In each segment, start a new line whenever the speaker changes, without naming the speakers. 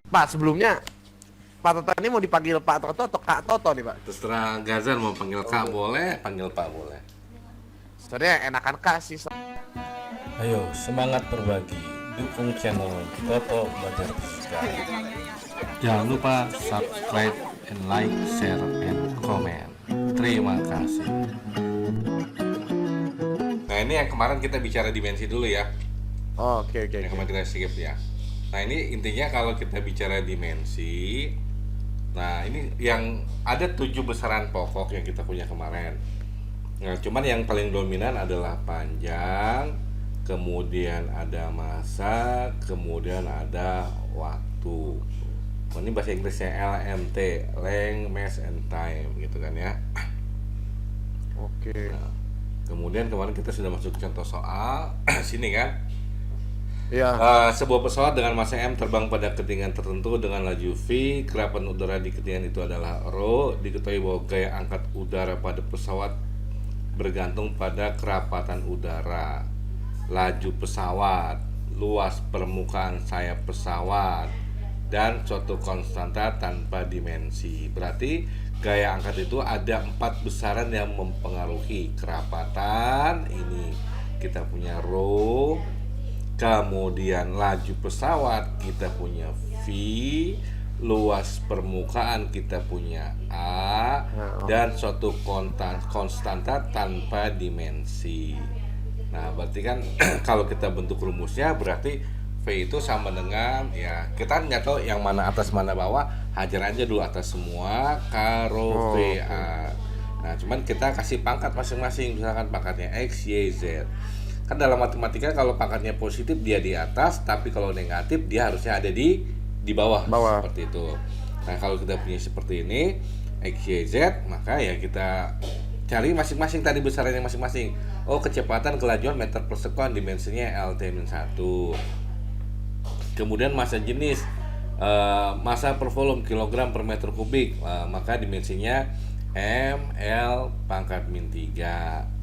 Pak, sebelumnya Pak Toto ini mau dipanggil Pak Toto atau Kak Toto nih, Pak?
Terserah Gazan mau panggil Kak boleh, panggil Pak boleh.
Sebenarnya enakan Kak sih.
Ayo semangat berbagi, dukung channel Toto Belajar Fisika.
Jangan lupa subscribe and like, share, and comment. Terima kasih. Nah ini yang kemarin kita bicara dimensi dulu ya.
Oh, oke.
Yang kemarin kita skip ya. Nah ini intinya kalau kita bicara dimensi, nah ini yang ada 7 besaran pokok yang kita punya kemarin. Nah cuman yang paling dominan adalah panjang, kemudian ada massa, kemudian ada waktu. Ini bahasa Inggrisnya LMT, length, mass, and time gitu kan ya.
Oke.
Nah, kemudian kemarin kita sudah masuk ke contoh soal sini kan.
Iya.
Sebuah pesawat dengan massa M terbang pada ketinggian tertentu dengan laju V, kerapan udara di ketinggian itu adalah rho. Diketahui bahwa gaya angkat udara pada pesawat bergantung pada kerapatan udara, laju pesawat, luas permukaan sayap pesawat, dan suatu konstanta tanpa dimensi. Berarti gaya angkat itu ada 4 besaran yang mempengaruhi kerapatan. Ini kita punya rho. Kemudian laju pesawat kita punya V, luas permukaan kita punya A, dan suatu konstanta tanpa dimensi. Nah berarti kan kalau kita bentuk rumusnya berarti V itu sama dengan, ya kita nggak tahu yang mana atas mana bawah, hajar aja dulu atas semua karo VA. Nah cuman kita kasih pangkat masing-masing, misalkan pangkatnya X, Y, Z. Kan dalam matematika kalau pangkatnya positif dia di atas, tapi kalau negatif dia harusnya ada di bawah. Seperti itu. Nah kalau kita punya seperti ini X, Y, Z, maka ya kita cari masing-masing tadi besarannya masing-masing. Oh kecepatan kelajuan meter per sekon, dimensinya LT-1. Kemudian massa jenis, massa per volume kilogram per meter kubik, maka dimensinya M, L pangkat min 3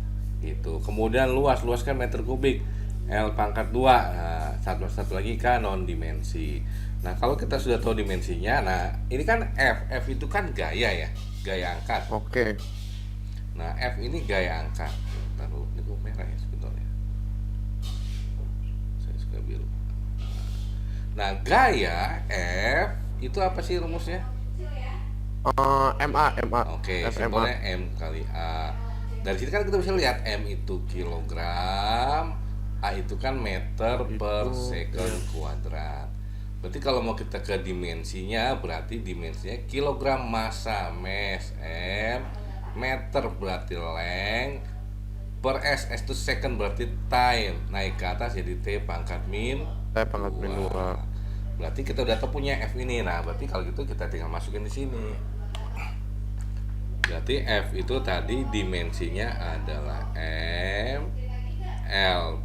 gitu. Kemudian luas kan meter kubik, L pangkat 2. Nah, satu lagi kan non dimensi. Nah kalau kita sudah tahu dimensinya, nah ini kan F itu kan gaya ya, gaya angkat.
Oke.
Nah F ini gaya angkat. Taruh ini gue merah ya sebetulnya, saya suka biru. Nah gaya F itu apa sih rumusnya?
MA.
Oke,
FMA.
simbolnya M kali A. Dari sini kan kita bisa lihat M itu kilogram, A itu kan meter per second kuadrat. Berarti kalau mau kita ke dimensinya, berarti dimensinya kilogram massa mass M, meter berarti length, per S itu second berarti time, naik ke atas jadi T pangkat min
Pangkat min 2.
Berarti kita udah tahu punya F ini. Nah berarti kalau gitu kita tinggal masukin di sini. Berarti F itu tadi dimensinya adalah M, L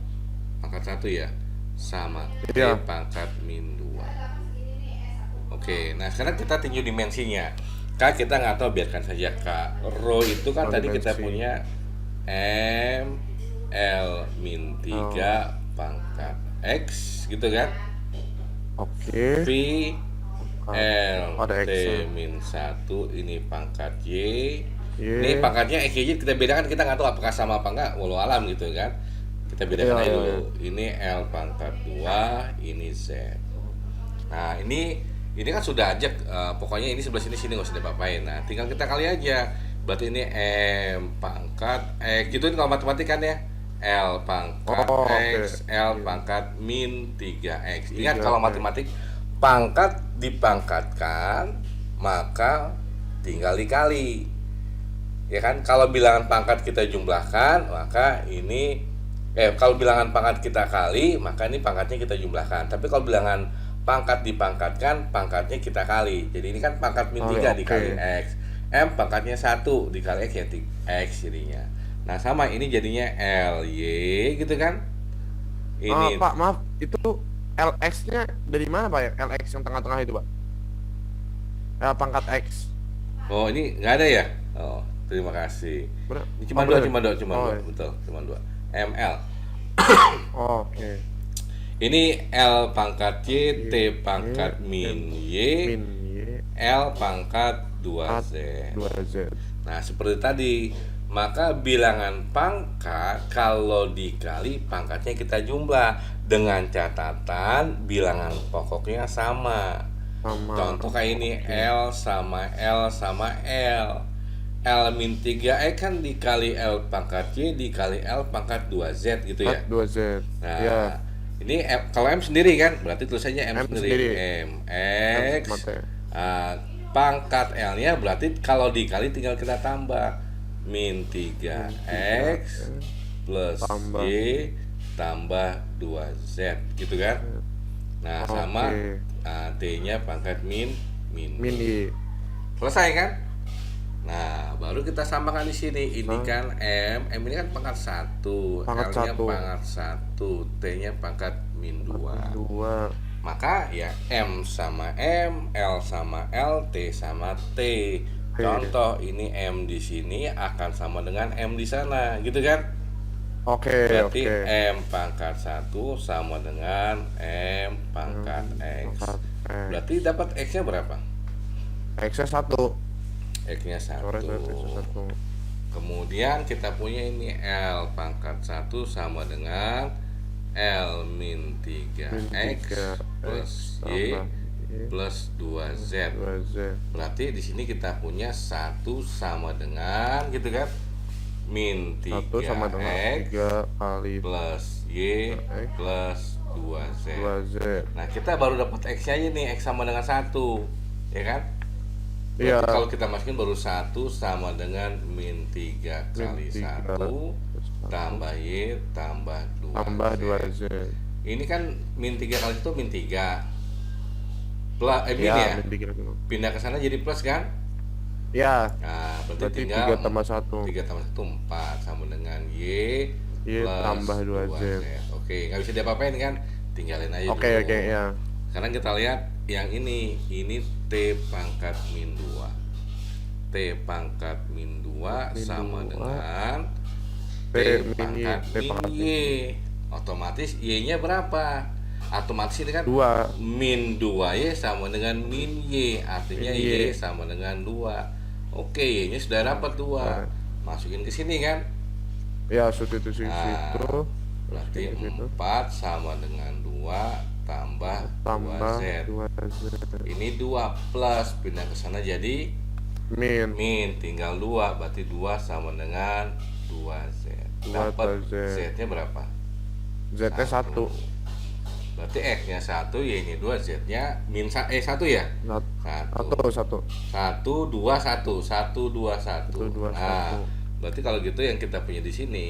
pangkat 1 ya, sama T pangkat min 2. Oke, nah sekarang kita tinjau dimensinya. Kak kita nggak tahu, biarkan saja Kak. Rho itu kan tadi kita punya M, L min 3 pangkat X gitu kan.
Oke.
V, L,
Ada
T
X.
min 1, ini pangkat Y. Ini pangkatnya X, Y, kita bedakan, kita nggak tahu apakah sama apa enggak, walau alam gitu kan. Kita bedakan aja dulu. Ini L pangkat 2, ini Z. Nah ini kan sudah aja, pokoknya ini sebelah sini nggak usah diapa-apain. Nah tinggal kita kali aja. Berarti ini M pangkat X, gitu kalau matematika kan ya. L pangkat X, L pangkat min 3X. Ingat kalau matematik, pangkat dipangkatkan maka tinggal dikali, ya kan. Kalau bilangan pangkat kita jumlahkan, maka ini kalau bilangan pangkat kita kali, maka ini pangkatnya kita jumlahkan. Tapi kalau bilangan pangkat dipangkatkan, pangkatnya kita kali. Jadi ini kan pangkat min 3 dikali X, M pangkatnya 1 dikali X, ya X jadinya. Nah sama ini jadinya LY gitu kan. Ini
Pak maaf, itu LX-nya dari mana Pak ya? LX yang tengah-tengah itu Pak? Pangkat X.
Oh ini nggak ada ya? Oh terima kasih. Ini cuma dua, betul, cuma dua. ML.
Oke.
Ini L pangkat Y, T pangkat min Y,
min Y
L pangkat 2Z.
2Z.
Nah, seperti tadi, maka bilangan pangkat kalau dikali pangkatnya kita jumlah dengan catatan bilangan pokoknya sama. Contoh kayak ini L sama L sama L. L min 3X kan dikali L pangkat Y dikali L pangkat 2Z gitu ya.
2Z.
Nah,
Ya.
ini kalau M sendiri kan, berarti tulisannya M,
M
sendiri.
sendiri.
X.
sama T.
Pangkat L-nya berarti kalau dikali tinggal kita tambah min 3X plus
Tambah.
Y tambah 2Z gitu kan. Nah, sama T-nya pangkat min
Min Y.
selesai kan. Nah, baru kita samakan di sini. Ini kan M ini kan pangkat 1,
Pangkat
L-nya
1.
pangkat 1, T-nya pangkat min 2.
2.
Maka ya M sama M, L sama L, T sama T. Contoh ini M di sini akan sama dengan M di sana, gitu kan?
Oke,
Berarti
oke.
M pangkat 1 sama dengan M pangkat X.
Pangkat X.
Berarti dapat X-nya berapa?
X-nya 1.
X-nya 1.
X-nya 1.
Kemudian kita punya ini L pangkat 1 sama dengan L min 3X plus Y plus 2Z.
2Z.
Berarti di sini kita punya 1 sama dengan gitu kan? Min
1 sama dengan
3X
3 kali
plus Y
X
plus 2Z.
2Z.
Nah, kita baru dapat X-nya aja nih, X sama dengan 1. Ya kan?
Iya.
Berarti kalau kita masukin baru 1 sama dengan min 3 kali 1 tambah Y tambah 2Z.
Tambah 2Z.
Ini kan min 3 kali itu min 3. Plus min
Iya,
ya.
min 3 dulu.
Pindah ke sana jadi plus kan?
Ya,
Nah, berarti
berarti
tinggal
3 tambah 1.
3 tambah 1 4 sama dengan Y
Y
plus
tambah 2Z.
Oke, nggak bisa diapa-apain kan? Tinggalin aja
Oke,
dulu.
oke, ya.
Sekarang kita lihat yang ini T pangkat min 2. T pangkat min 2
Min
sama
2.
dengan T
T min Y,
pangkat
T
min
pangkat
Y. Otomatis Y-nya berapa? Otomatis ini kan
2.
min 2Y sama dengan min Y. Artinya
Min Y.
Y sama dengan 2. Oke, Y-nya sudah dapat 2. Masukin ke sini kan?
Ya, substitusi
Nah,
situ.
berarti
Masukin ke situ.
4 sama dengan 2 tambah
Tambah
2Z.
2Z.
Ini 2 plus pindah ke sana jadi
Min.
min, tinggal 2, berarti 2 sama dengan 2Z.
2
Dapat
Z.
Z-nya berapa?
Z-nya 1.
Berarti X-nya 1, Y-nya 2, Z-nya min 1 ya? 1.
1.
1 2 1 1 2 1.
1, 2,
Nah,
1.
berarti kalau gitu yang kita punya di sini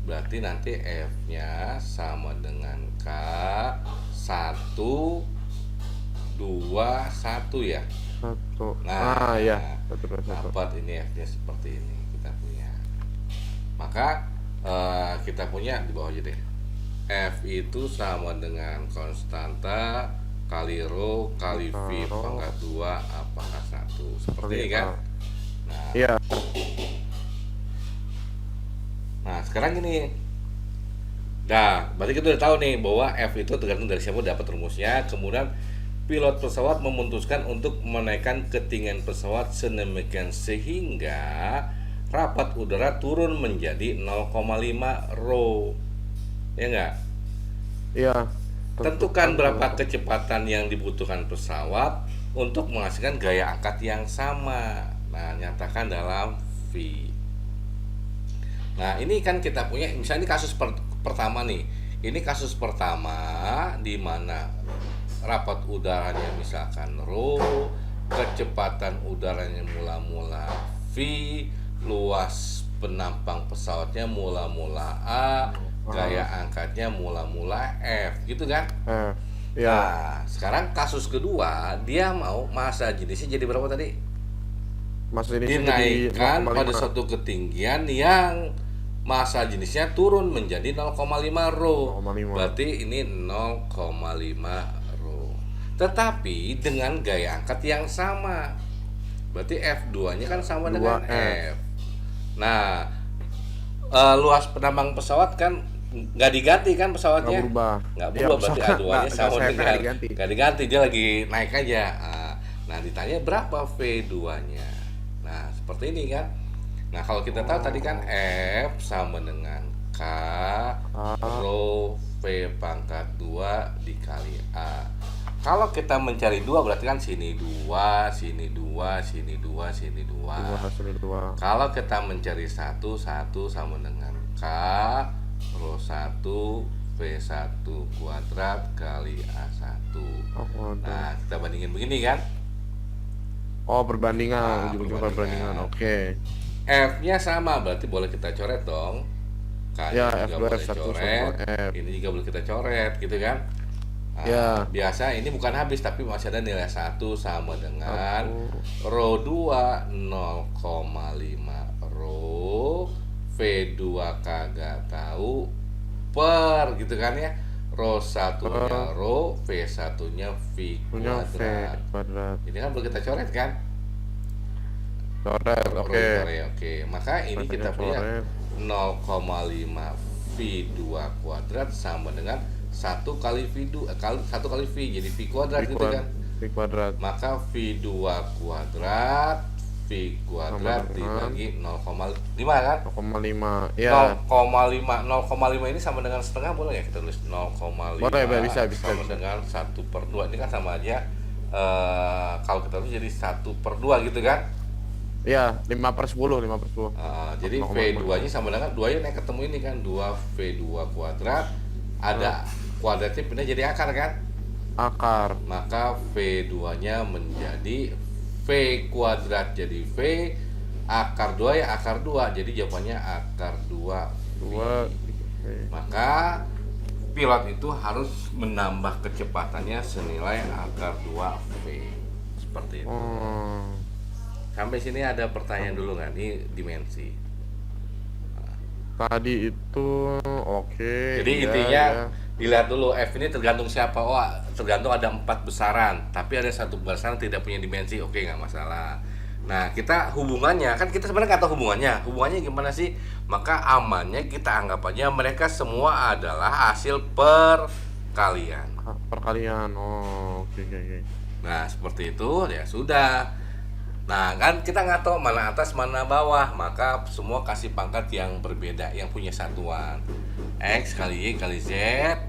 berarti nanti F-nya sama dengan K 1 2 1 ya.
1.
Nah,
Ya. 1, 2, 1.
dapat ini F-nya seperti ini kita punya. Maka kita punya di bawah aja deh. F itu sama dengan konstanta kali rho kali V
Rho.
pangkat 2 A pangkat 1. Seperti ini kan? Nah,
Iya.
nah sekarang ini. Nah, berarti kita udah tahu nih bahwa F itu tergantung dari siapa dapat rumusnya. Kemudian pilot pesawat memutuskan untuk menaikkan ketinggian pesawat sedemikian sehingga rapat udara turun menjadi 0,5 rho. Ya enggak?
Iya.
Tentukan berapa kecepatan yang dibutuhkan pesawat untuk menghasilkan gaya angkat yang sama. Nah, nyatakan dalam V. Nah, ini kan kita punya, misalnya ini kasus pertama nih. Ini kasus pertama di mana rapat udaranya misalkan rho, kecepatan udaranya mula-mula V, luas penampang pesawatnya mula-mula A, gaya angkatnya mula-mula F, gitu kan?
Ya.
Nah, sekarang kasus kedua, dia mau massa jenisnya jadi berapa tadi?
Masa ini jadi
Dinaikkan
0,5.
pada suatu ketinggian yang massa jenisnya turun menjadi 0,5 rho.
0,5.
Berarti ini 0,5 rho. Tetapi dengan gaya angkat yang sama. Berarti F2-nya kan sama dengan
2F.
F. Nah, luas penambang pesawat kan nggak diganti kan pesawatnya?
Nggak berubah.
Nggak
Ya,
berubah, berarti
pesawat
A2-nya
nggak
sama
sayapnya
dengan
nggak diganti.
nggak diganti, dia lagi naik aja. Nah, ditanya berapa V2-nya. Nah, seperti ini kan. Nah, kalau kita tahu tadi kan F sama dengan K rho V pangkat 2 dikali A. Kalau kita mencari 2 berarti kan sini 2, sini 2, sini 2, sini 2.
Hasil 2.
Kalau kita mencari 1 sama dengan K rho 1 V1 kuadrat kali A1. Nah, kita bandingin begini kan.
Oh, perbandingan, ujung-ujung
perbandingan.
perbandingan. Oke.
F-nya sama, berarti boleh kita coret dong.
Ya,
K-nya juga
F2,
boleh
F1 sama
coret.
F.
Ini juga boleh kita coret, gitu kan? Nah,
Ya.
biasa ini bukan habis tapi masih ada nilai 1 sama dengan rho 2 0,5 rho V2 kagak tahu per gitu kan ya. Rho 1-nya rho, V1-nya V
Punya V
kuadrat.
kuadrat.
Ini kan boleh kita coret kan?
Coret, oke.
Oke. Maka ini kita punya
Coret.
0,5 V2 kuadrat sama dengan 1 kali V2 1 kali V jadi V kuadrat gitu kan.
V kuadrat.
Maka V2 kuadrat V kuadrat
Sama dengan
dibagi 0,5 kan?
0,5. Ya.
0,5 ini sama dengan setengah boleh ya kita tulis 0,5
Boleh, bisa.
sama dengan 1/2 ini kan sama aja kalau kita tulis jadi 1/2 gitu kan.
Ya, 5/10, 5/10.
Jadi
0,5.
V2 nya sama dengan 2 nya naik ketemu ini kan 2 V2 kuadrat ada kuadratnya pindah jadi akar kan.
Akar.
Maka V2 nya menjadi V kuadrat jadi V akar 2 ya akar 2 jadi jawabannya akar 2 V.
2.
Maka pilot itu harus menambah kecepatannya senilai akar 2 V seperti itu.
Oh.
Sampai sini ada pertanyaan dulu nggak? Ini dimensi.
Tadi itu oke.
Jadi
ya,
intinya
ya.
dilihat dulu F ini tergantung siapa. Oh, tergantung ada 4 besaran, tapi ada satu besaran tidak punya dimensi. Oke, nggak masalah. Nah, kita hubungannya kan kita sebenarnya nggak tahu hubungannya. Hubungannya gimana sih? Maka amannya kita anggap aja mereka semua adalah hasil perkalian.
Perkalian. Oh, oke.
Nah, seperti itu ya sudah. Nah, kan kita nggak tahu mana atas mana bawah, maka semua kasih pangkat yang berbeda, yang punya satuan X kali Y kali Z.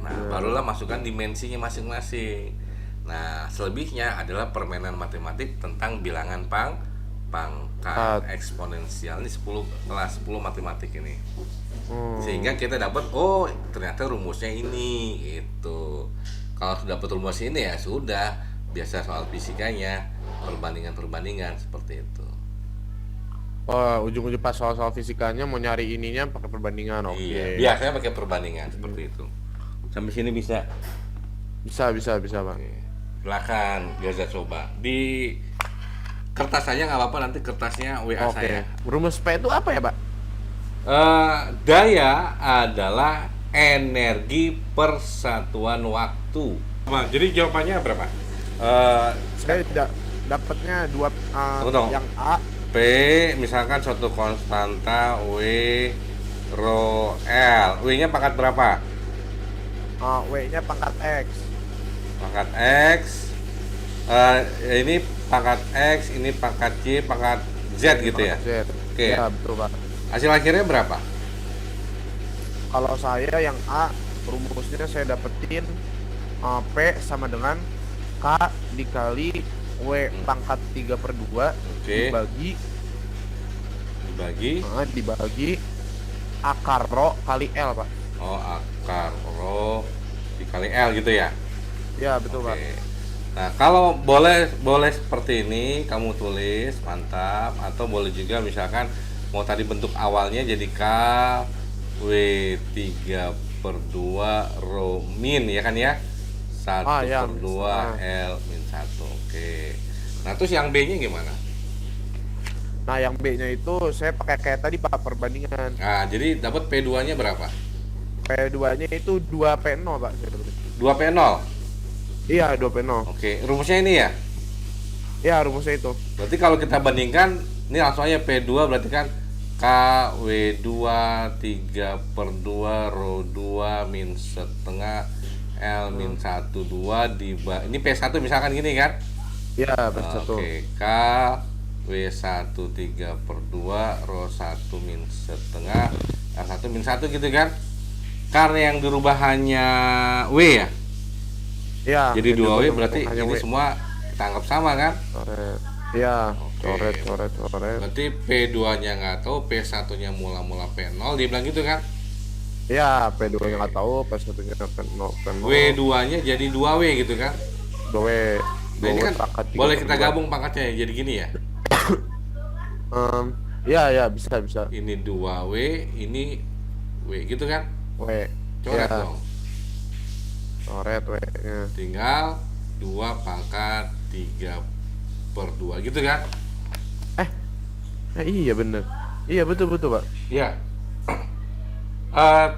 Nah, barulah masukkan dimensinya masing-masing. Nah, selebihnya adalah permainan matematik tentang bilangan pangkat eksponensial. Ini 10 kelas 10 matematik ini. Sehingga kita dapat oh ternyata rumusnya ini gitu. Kalau sudah dapat rumus ini ya sudah, biasa soal fisikanya perbandingan seperti itu.
Oh, ujung-ujung pas soal-soal fisikanya mau nyari ininya pakai perbandingan. Oke.
Iya, biasanya pakai perbandingan seperti itu. Sampai sini bisa.
Bisa, Bang.
Oke. Silakan Gaza coba. Di kertas aja nggak apa-apa, nanti kertasnya WA
Oke.
saya.
Rumus P itu apa ya, Pak?
Daya adalah energi persatuan waktu. Jadi jawabannya berapa?
Saya tidak dapatnya dua
Tunggu.
yang A.
P misalkan suatu konstanta W rho L. W-nya pangkat berapa?
W-nya pangkat X.
Pangkat X. Ini pangkat X, ini pangkat Y, pangkat Z gitu ya.
Z.
Oke.
Ya, betul, Pak.
Hasil akhirnya berapa?
Kalau saya yang A, rumusnya saya dapetin P sama dengan K dikali W pangkat 3/2 dibagi akar rho kali L, Pak.
Oh, akar rho dikali L gitu ya.
Ya, betul, Pak.
Oke. Nah, kalau boleh seperti ini kamu tulis, mantap. Atau boleh juga misalkan mau tadi bentuk awalnya jadi K W 3/2 rho min ya kan ya. 1/2 L min 1. Oke. Nah, terus yang B-nya gimana?
Nah, yang B-nya itu saya pakai kayak tadi, Pak, perbandingan.
Nah, jadi dapat P2-nya berapa?
P2-nya itu 2P0, Pak.
2P0.
Iya, 2P0.
Oke, rumusnya ini ya?
Ya, rumusnya itu.
Berarti kalau kita bandingkan, ini langsung aja P2 berarti kan K W2 3 per 2 Rho 2 min setengah L min 1 2 ini P1 misalkan gini kan.
Iya, satu.
Oke, K W1 3 per 2 Rho 1 min setengah L1 min 1 gitu kan. Karena yang dirubah hanya W ya.
Iya.
Jadi 2W berarti
hanya
ini
W.
semua kita anggap sama kan.
Coret. Iya,
Oke.
coret.
Berarti P2-nya nggak tahu, P1-nya mula-mula P0, dia bilang gitu kan.
Iya, P2-nya nggak tahu, P1-nya P0.
W2-nya jadi 2W gitu kan.
2W.
Nah ini kan
pangkat 3
boleh
per
kita
2.
gabung pangkatnya ya, jadi gini ya.
Iya, bisa.
Ini 2W, ini W gitu kan.
W.
Coret
Iya,
dong.
coret W-nya.
Tinggal 2 pangkat 3 per 2 gitu kan.
Iya bener. Iya betul Pak.
Ya. 3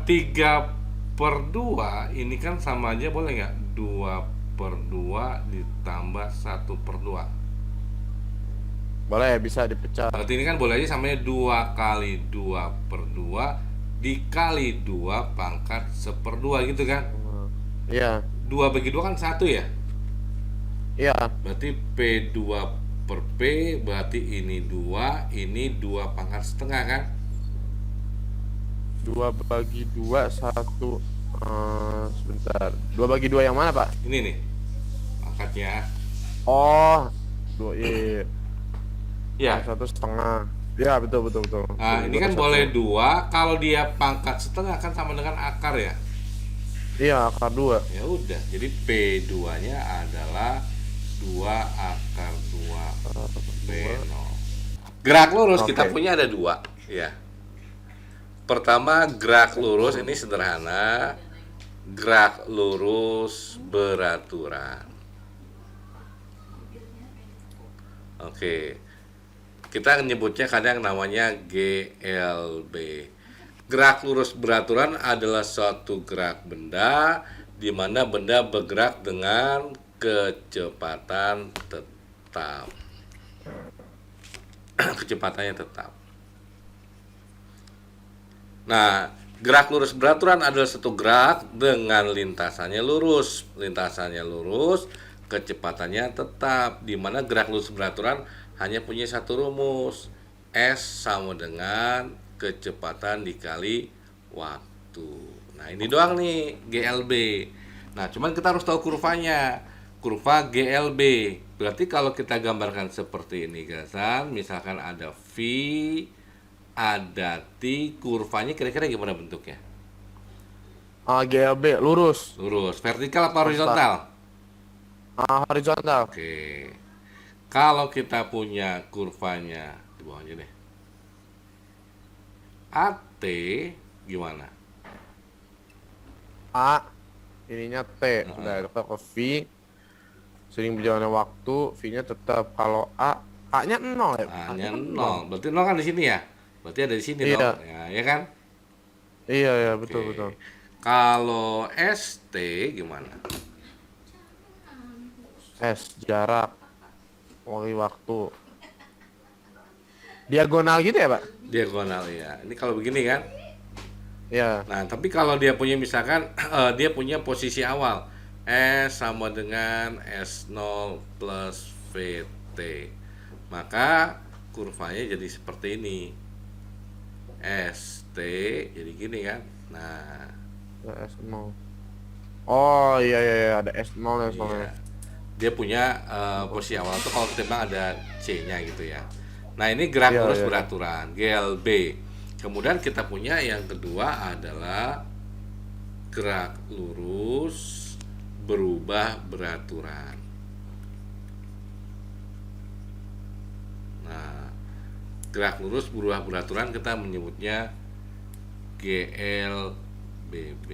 per 2 ini kan sama aja, boleh nggak? 2 per 2 ditambah 1 per 2.
Boleh, bisa dipecah.
Berarti ini kan boleh aja samanya 2 kali 2 per 2 dikali 2 pangkat 1/2 gitu kan.
Iya.
2 bagi 2 kan 1 ya.
Iya.
Berarti P2 per P berarti ini 2 pangkat setengah kan.
2 bagi 2 1. Sebentar. 2 bagi 2 yang mana Pak?
Ini nih pangkatnya.
Oh, 2 iya.
Ya.
1,5. Ya betul.
Nah, ini kan
2
boleh 2, kalau dia pangkat setengah kan sama dengan akar ya.
Iya, akar 2.
Ya udah, jadi P2-nya adalah 2 akar 2 P0. Gerak lurus kita
Oke.
punya ada 2 ya. Pertama, gerak lurus ini sederhana. Gerak lurus beraturan. Oke. Kita menyebutnya kadang namanya GLB. Gerak lurus beraturan adalah suatu gerak benda di mana benda bergerak dengan kecepatan tetap. Kecepatannya tetap. Nah, gerak lurus beraturan adalah suatu gerak dengan lintasannya lurus. Lintasannya lurus, kecepatannya tetap. Di mana gerak lurus beraturan hanya punya satu rumus. S sama dengan kecepatan dikali waktu. Nah, ini doang nih GLB. Nah, cuman kita harus tahu kurvanya. Kurva GLB. Berarti kalau kita gambarkan seperti ini, gasan, misalkan ada V, ada T, kurvanya kira-kira gimana bentuknya?
GLB lurus.
Lurus, vertikal apa horizontal?
Horizontal.
Oke. Kalau kita punya kurvanya di bawahnya deh. AT gimana?
A ininya T. Udah kita ke V. Sering berjalannya waktu, V-nya tetap. Kalau A-nya 0 ya.
A-nya 0. Berarti 0 kan di sini ya? Berarti ada di sini
Iya.
dong. Ya kan?
Iya, betul.
Oke. Kalau ST gimana?
S jarak. Waktu. Diagonal gitu ya, Pak?
Diagonal ya. Ini kalau begini kan?
Iya.
Nah, tapi kalau dia punya misalkan dia punya posisi awal S sama dengan S0 plus VT. Maka kurvanya jadi seperti ini. ST jadi gini kan. Nah,
S0. Oh, iya ada S0 ya soalnya.
iya. Dia punya posisi awal tuh kalau ketimbang ada C-nya gitu ya. Nah, ini gerak
Iya,
lurus
iya.
beraturan, GLB. Kemudian kita punya yang kedua adalah gerak lurus berubah beraturan. Nah, gerak lurus berubah beraturan kita menyebutnya GLBB.
BB.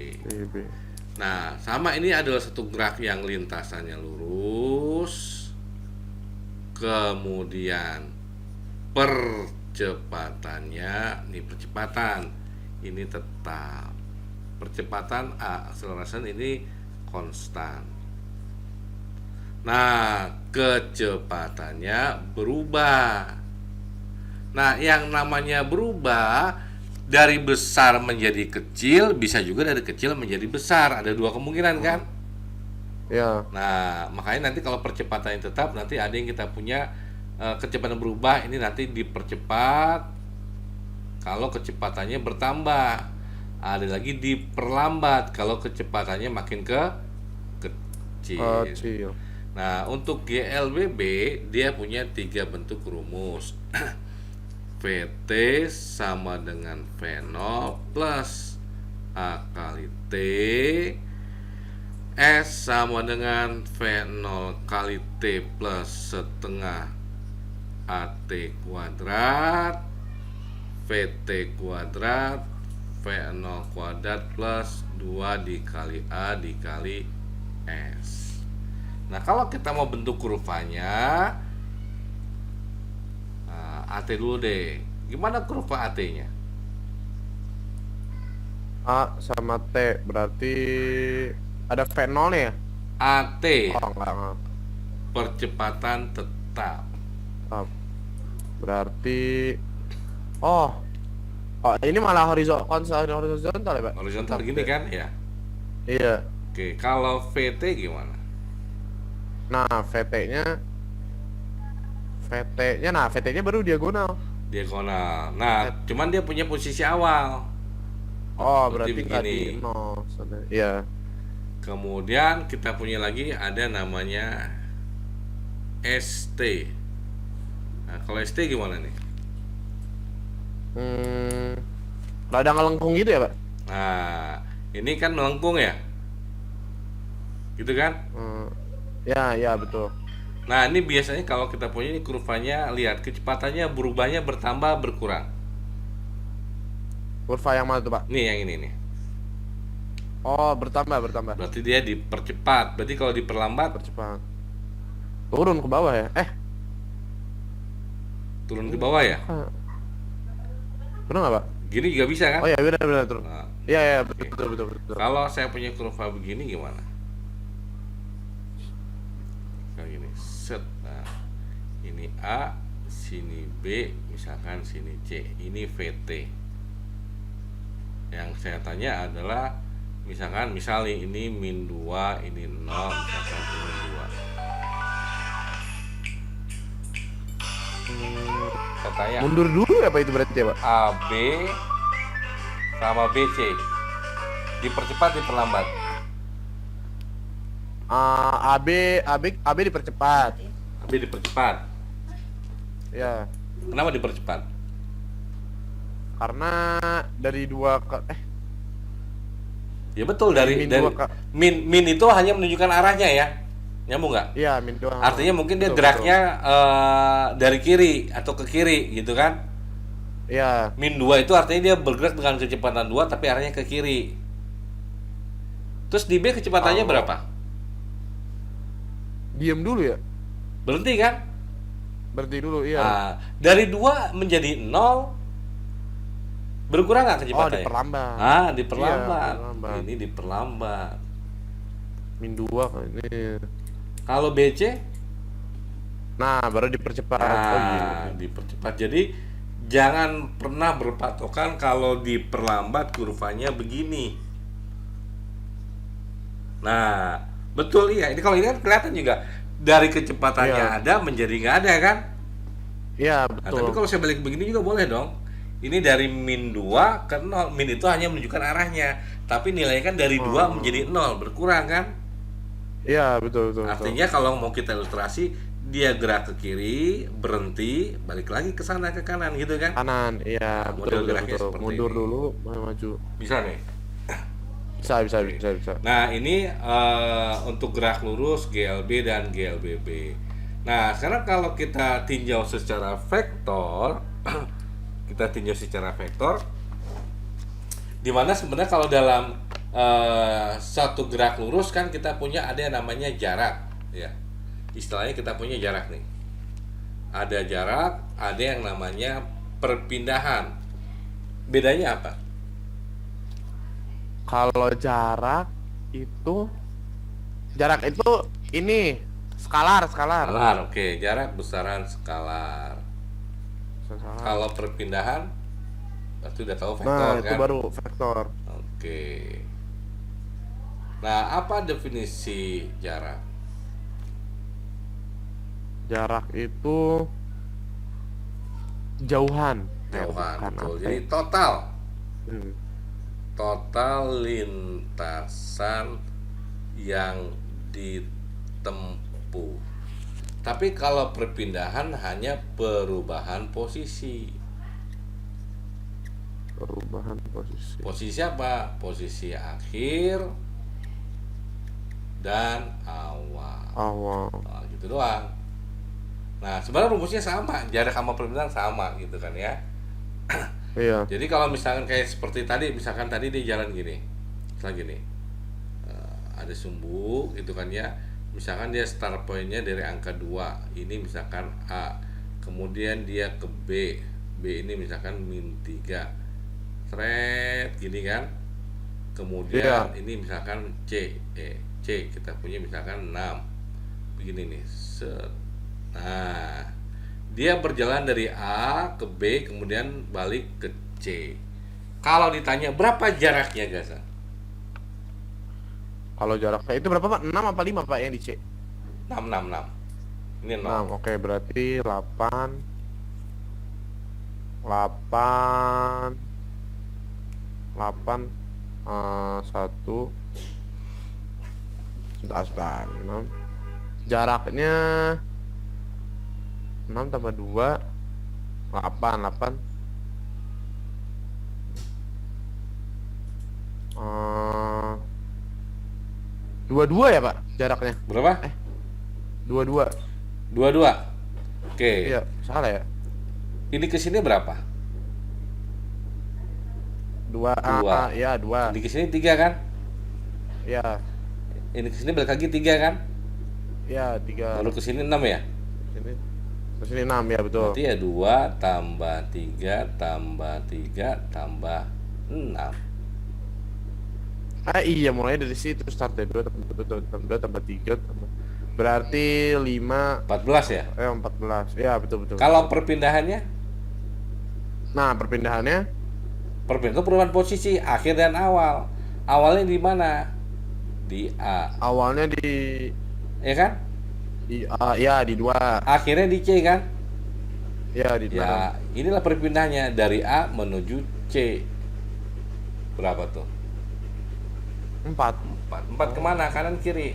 Nah, sama ini adalah satu gerak yang lintasannya lurus, kemudian percepatannya, ini percepatan, ini tetap. Percepatan acceleration ini konstan. Nah, kecepatannya berubah. Nah, yang namanya berubah dari besar menjadi kecil, bisa juga dari kecil menjadi besar. Ada dua kemungkinan kan?
Ya.
Nah, makanya nanti kalau percepatan yang tetap, nanti ada yang kita punya kecepatan berubah, ini nanti dipercepat kalau kecepatannya bertambah. Ada lagi diperlambat kalau kecepatannya makin kecil.
Kecil.
Nah, untuk GLBB dia punya 3 bentuk rumus. VT sama dengan V0 plus A kali T, S sama dengan V0 kali T plus setengah AT kuadrat, VT kuadrat, V0 kuadrat plus 2 dikali A dikali S. Nah, kalau kita mau bentuk kurvanya, AT dulu deh. Gimana kurva AT-nya?
A sama T berarti ada V0 nih ya?
AT
Oh enggak.
percepatan tetap.
Ah, berarti oh ini malah horizontal ya Pak?
Horizontal
Tetap
gini
ya?
kan ya.
Iya.
Oke, kalau VT gimana?
Nah VT-nya baru diagonal.
Diagonal. Nah, cuman dia punya posisi awal.
Oh
Berarti
berarti nggak di
begini.
0. Iya.
Kemudian kita punya lagi ada namanya ST. Nah, kalau ST gimana nih?
Rada ngelengkung gitu ya Pak?
Nah, ini kan melengkung ya. Gitu kan?
Ya betul.
Nah, ini biasanya kalau kita punya ini kurvanya, lihat kecepatannya berubahnya bertambah berkurang.
Kurva yang mana tuh Pak?
Nih yang ini nih.
Oh bertambah.
Berarti dia dipercepat. Berarti kalau diperlambat
Percepat. Turun ke bawah ya?
turun ke bawah ya.
Bener nggak Pak?
Gini juga bisa kan?
Oh ya benar turun.
Nah,
Iya
oke.
betul.
Kalau saya punya kurva begini gimana? Kayak gini, set. Nah, ini A, sini B, misalkan sini C. Ini VT. Yang saya tanya adalah misal nih ini min 2, ini 0, misalkan ini 2. Saya tanya
Mundur dulu ya Pak itu berarti ya Pak?
AB sama BC. Dipercepat diperlambat.
AB dipercepat.
AB dipercepat.
Ya.
Kenapa dipercepat?
Karena dari 2 ke
Ya betul dari
min
dari
dua ke-
min itu hanya menunjukkan arahnya ya. Nyambung nggak?
iya min doang.
Artinya mungkin dia
Betul,
geraknya dari kiri atau ke kiri gitu kan.
betul. Iya.
Min 2 itu artinya dia bergerak dengan kecepatan 2 tapi arahnya ke kiri. Terus di B kecepatannya
Oh.
berapa?
Diem dulu ya.
Berhenti kan?
Berhenti dulu iya.
Nah, dari 2 menjadi 0 berkurang nggak kecepatannya?
Diperlambat.
Diperlambat.
Iya, diperlambat.
Ini diperlambat.
Min 2 kan ini.
Kalau BC
Nah, baru dipercepat. Oh iya.
dipercepat. Jadi jangan pernah berpatokan kalau diperlambat kurvanya begini. Nah, betul iya. Ini kalau ini kan kelihatan juga dari kecepatannya
Iya.
ada menjadi nggak ada kan?
Iya,
Nah,
betul.
tapi kalau saya balik begini juga boleh dong. Ini dari min 2 ke 0. Min itu hanya menunjukkan arahnya, tapi nilainya kan dari 2 menjadi 0, berkurang kan?
Iya, betul.
Artinya kalau mau kita ilustrasi, dia gerak ke kiri, berhenti, balik lagi ke sana ke kanan gitu kan?
Kanan, iya,
Nah, model geraknya
betul.
seperti
Mundur
ini.
dulu, maju.
Bisa nih.
Bisa.
Nah, ini untuk gerak lurus GLB dan GLBB. Nah, sekarang kalau kita tinjau secara vektor, di mana sebenarnya kalau dalam satu gerak lurus kan kita punya ada yang namanya jarak, ya. Istilahnya kita punya jarak nih. Ada jarak, ada yang namanya perpindahan. Bedanya apa?
Kalau jarak itu ini skalar.
Skalar, oke. Jarak besaran skalar.
salah.
Kalau perpindahan berarti udah tahu vektor
Nah,
kan?
itu baru vektor.
Oke. Nah, apa definisi jarak?
Jarak itu jauhan.
Jauhan,
Bukan
betul.
apa
Jadi
ya.
total
Hmm.
total lintasan yang ditempuh. Tapi kalau perpindahan hanya perubahan posisi.
Perubahan posisi.
Posisi apa? Posisi akhir dan awal.
Awal.
Nah, gitu doang. Nah, sebenarnya rumusnya sama, jarak sama perpindahan sama gitu kan ya.
Iya.
Jadi kalau misalkan kayak seperti tadi, misalkan tadi dia jalan gini, misalnya gini, ada sumbu gitu kan ya, misalkan dia start pointnya dari angka 2, ini misalkan A, kemudian dia ke B, B ini misalkan -3, seret gini kan, kemudian
Iya.
ini misalkan C, C kita punya misalkan 6, begini nih, set. Nah, dia berjalan dari A ke B kemudian balik ke C. Kalau ditanya berapa jaraknya, Gasa?
Kalau jaraknya itu berapa, Pak? 6 apa 5, Pak, yang di C?
6, 6, 6. Ini
6.
0.
Oke, berarti 8 8 8 1 sebentar 6. Jaraknya 6 tambah 2 8 8 22 ya, Pak, jaraknya?
Berapa?
22.
22. Oke.
Iya, salah ya?
Ini ke sini berapa?
2.
Dua.
Ya, 2.
Ini ke sini 3 kan?
Ya,
Ini ke sini balik lagi 3 kan?
ya 3.
Lalu ke sini 6 ya?
Sini. Ke sini 6 ya, betul.
Berarti ya 2 tambah 3 tambah 3 tambah 6.
Iya, mulai dari situ start ya. 2 tambah 3 tambah. Berarti 5
14 ya?
14. Ya, betul.
Kalau perpindahannya?
Nah, perpindahannya
Perpindahan itu perubahan posisi akhir dan awal. Awalnya di mana? Di A,
awalnya di
ya kan?
A, ya di 2.
Akhirnya di C kan?
Ya, di 6.
Ya, inilah perpindahannya dari A menuju C. Berapa tuh?
4
4 kemana? Kanan kiri?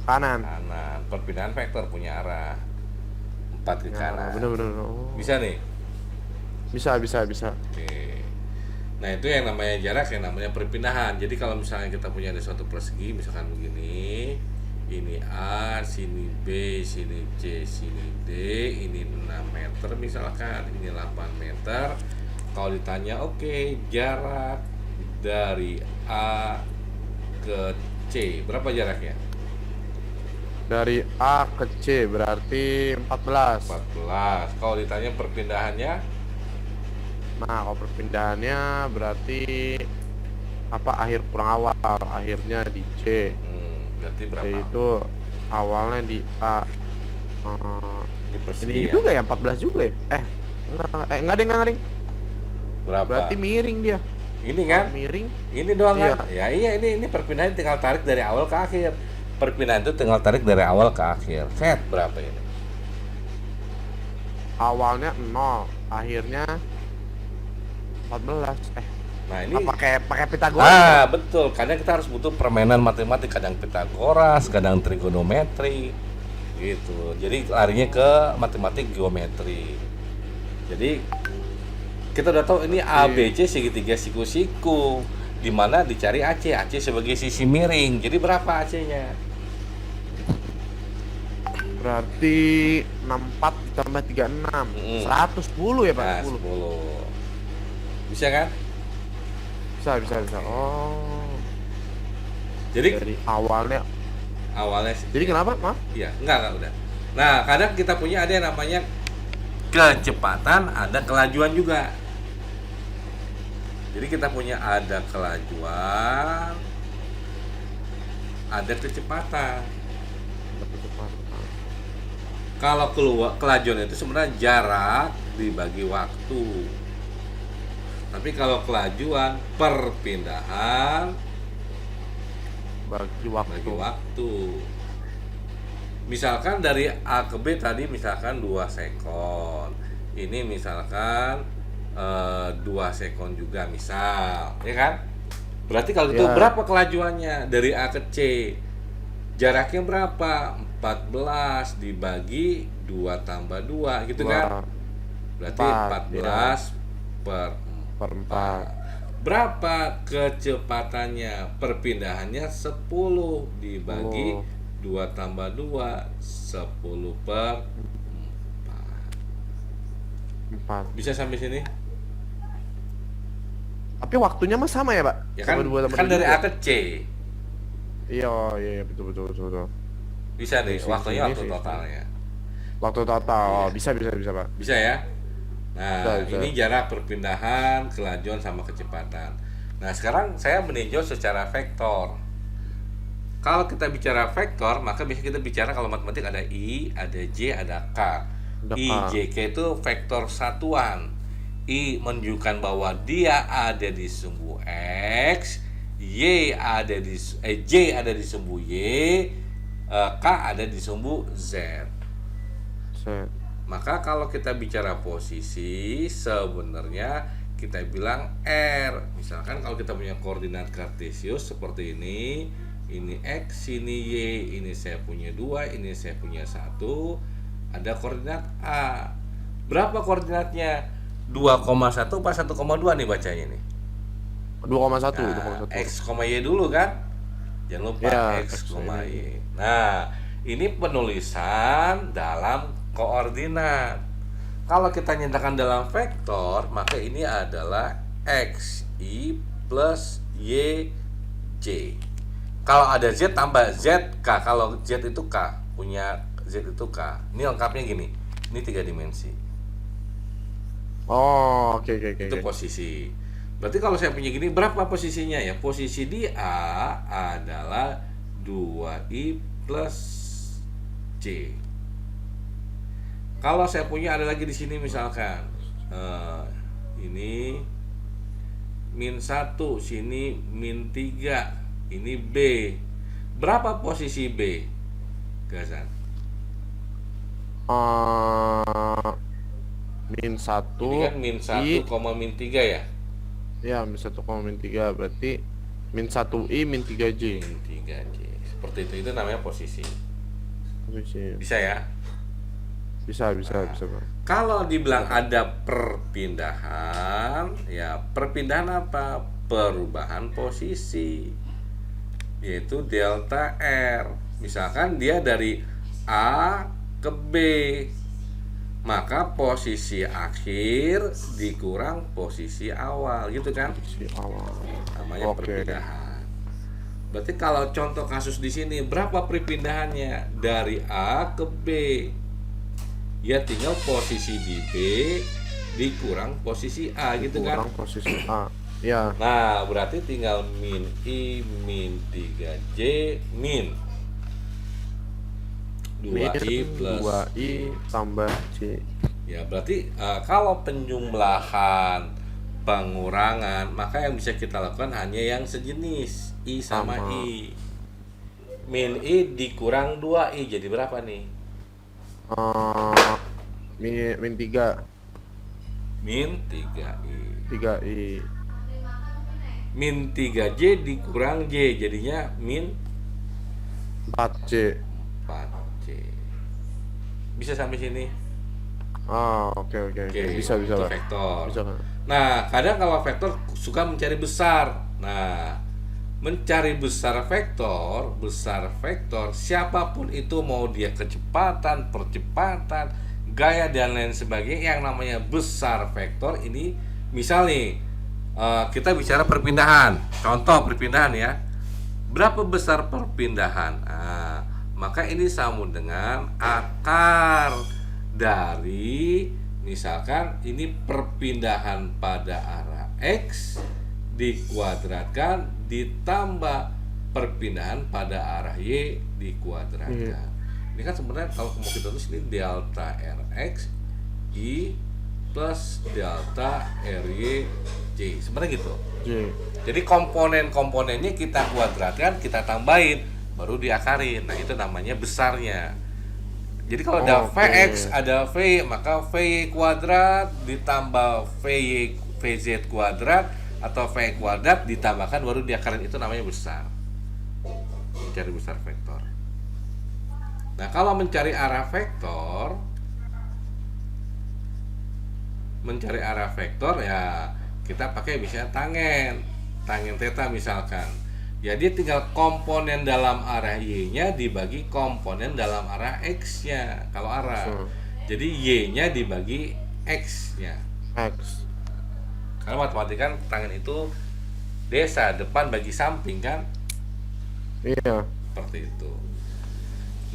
kanan.
Kanan. Perpindahan vektor punya arah 4 ke
Ya,
kanan.
bener. Oh.
Bisa nih?
Bisa.
Oke. Nah, itu yang namanya jarak, yang namanya perpindahan. Jadi kalau misalnya kita punya ada suatu persegi, misalkan begini, ini A, sini B, sini C, sini D, ini 6 meter misalkan, ini 8 meter. Kalau ditanya, oke, jarak dari A ke C, berapa jaraknya?
Dari A ke C berarti 14.
14. Kalau ditanya perpindahannya,
Nah, kalau perpindahannya berarti apa, akhir kurang awal, akhirnya di C.
berarti
C
berapa?
itu awalnya di A.
Di persegi
Ini
ya?
juga ya 14 juga ya? Enggak ding.
Berapa?
Berarti miring dia.
Ini kan?
Miring.
Ini doang
Iya.
kan? Ya iya, ini perpindahan tinggal tarik dari awal ke akhir. Perpindahan itu tinggal tarik dari awal ke akhir. Set berapa ini?
Awalnya 0, akhirnya 14.
Nah, ini
Pakai Pitagoras.
betul. Kadang kita harus butuh permainan matematik, kadang Pitagoras, kadang trigonometri gitu. Jadi larinya ke matematik geometri. Jadi kita udah tahu ini ABC segitiga siku-siku, di mana dicari AC sebagai sisi miring. Jadi berapa AC-nya?
Berarti 64 ditambah 36. 110 ya, Pak?
Nah,
10.
10. Bisa kan?
Bisa. Oh.
Jadi
Dari awalnya. Jadi kenapa, Maaf?
iya, enggak udah. Nah, kadang kita punya ada yang namanya kecepatan, ada kelajuan juga. Jadi kita punya ada kelajuan, ada kecepatan. Kalau keluar kelajuan itu sebenarnya jarak dibagi waktu. Tapi kalau kelajuan perpindahan
Bagi
bagi
waktu.
waktu. Misalkan dari A ke B tadi misalkan 2 sekon. Ini misalkan 2 sekon juga misal, ya kan? Berarti kalau itu
Ya.
berapa kelajuannya dari A ke C? Jaraknya berapa? 14 dibagi 2 tambah 2 gitu kan? Berarti 14 per
Per 4.
4. Berapa kecepatannya? Perpindahannya 10 dibagi 2 tambah 2 10 per
4.
Bisa sampai sini?
Tapi waktunya mah sama ya, Pak?
Ya kan,
Sama dua, sama
kan
dua
dari
juga?
A ke C.
Iya, iya, betul, betul, betul, betul.
Bisa nih,
Sisi,
waktunya
sini,
waktu
sisi.
totalnya.
Waktu total.
Iya.
Oh, bisa, Pak.
Bisa ya? Nah,
Bisa, bisa.
ini jarak perpindahan, kelajuan sama kecepatan. Nah, sekarang saya meninjau secara vektor. Kalau kita bicara vektor, maka bisa kita bicara kalau matematik ada I, ada J, ada K.
Ada
I,
K.
J, K itu vektor satuan. I menunjukkan bahwa dia ada di sumbu X, J ada di sumbu Y, K ada di sumbu Z.
Set.
Maka kalau kita bicara posisi, sebenarnya kita bilang R. Misalkan kalau kita punya koordinat kartesius seperti ini X, ini Y, ini saya punya 2, ini saya punya 1, ada koordinat A. Berapa koordinatnya? 2,1 apa 1,2 nih bacanya nih?
2,1,
Nah,
2,1.
X, Y dulu kan? Jangan lupa
Ya,
X,
X,
Y. Nah, ini penulisan dalam koordinat. Kalau kita nyatakan dalam vektor, maka ini adalah X, Y plus Y, J. Kalau ada Z tambah Z, K. Kalau Z itu K, punya Z itu K. Ini lengkapnya gini. Ini 3 dimensi.
Oh, oke,
Itu posisi. Berarti kalau saya punya gini, berapa posisinya ya? Posisi di A adalah 2I plus C. Kalau saya punya ada lagi di sini misalkan ini min 1, sini min 3, ini B. Berapa posisi B? Gazan.
Min 1.
Ini kan min 1, min 3 ya?
Ya, min 1, min 3 berarti min 1i min 3j.
Min 3J. Seperti itu namanya posisi.
Posisi.
Bisa ya?
Bisa, Pak.
Kalau dibilang ada perpindahan, ya perpindahan apa? Perubahan posisi, yaitu delta R. Misalkan dia dari A ke B, maka posisi akhir dikurang posisi awal, gitu kan?
Posisi awal.
Namanya
Oke.
perpindahan. Berarti kalau contoh kasus di sini, berapa perpindahannya dari A ke B? Ya tinggal posisi di B dikurang posisi A, gitu kan?
Kurang posisi A. Ya.
Nah, berarti tinggal min I min 3J min 2I plus
2i tambah j.
Ya, berarti kalau penjumlahan pengurangan, maka yang bisa kita lakukan hanya yang sejenis I sama
Sama.
I. Min I dikurang 2I jadi berapa nih?
Min 3.
Min 3I.
3i.
Min 3J dikurang J jadinya min
4j.
4J. Bisa sampai sini?
Oke.
Oke,
Bisa,
itu
Pak.
vektor.
Bisa, Pak.
Nah, kadang kalau vektor suka mencari besar. Nah, mencari besar vektor, siapapun itu, mau dia kecepatan, percepatan, gaya dan lain sebagainya, yang namanya besar vektor ini, misal nih, kita bicara perpindahan, contoh perpindahan ya, berapa besar perpindahan? Nah, maka ini sama dengan akar dari, misalkan ini perpindahan pada arah X dikuadratkan ditambah perpindahan pada arah Y dikuadratkan. Ini kan sebenarnya kalau mau kita tulis ini delta Rx I plus delta RY J. Sebenarnya gitu.
J.
Jadi komponen-komponennya kita kuadratkan, kita tambahin, baru diakarin. Nah, itu namanya besarnya. Jadi kalau ada
Oke.
Vx, ada V, maka V kuadrat ditambah Vz kuadrat atau V kuadrat ditambahkan baru diakarin, itu namanya besar. Mencari besar vektor. Nah, kalau mencari arah vektor ya kita pakai misalnya tangen theta misalkan. Jadi tinggal komponen dalam arah y-nya dibagi komponen dalam arah x-nya kalau arah. Jadi y-nya dibagi x-nya.
X.
Karena matematika kan tangen itu desa, depan bagi samping kan?
Iya.
Seperti itu.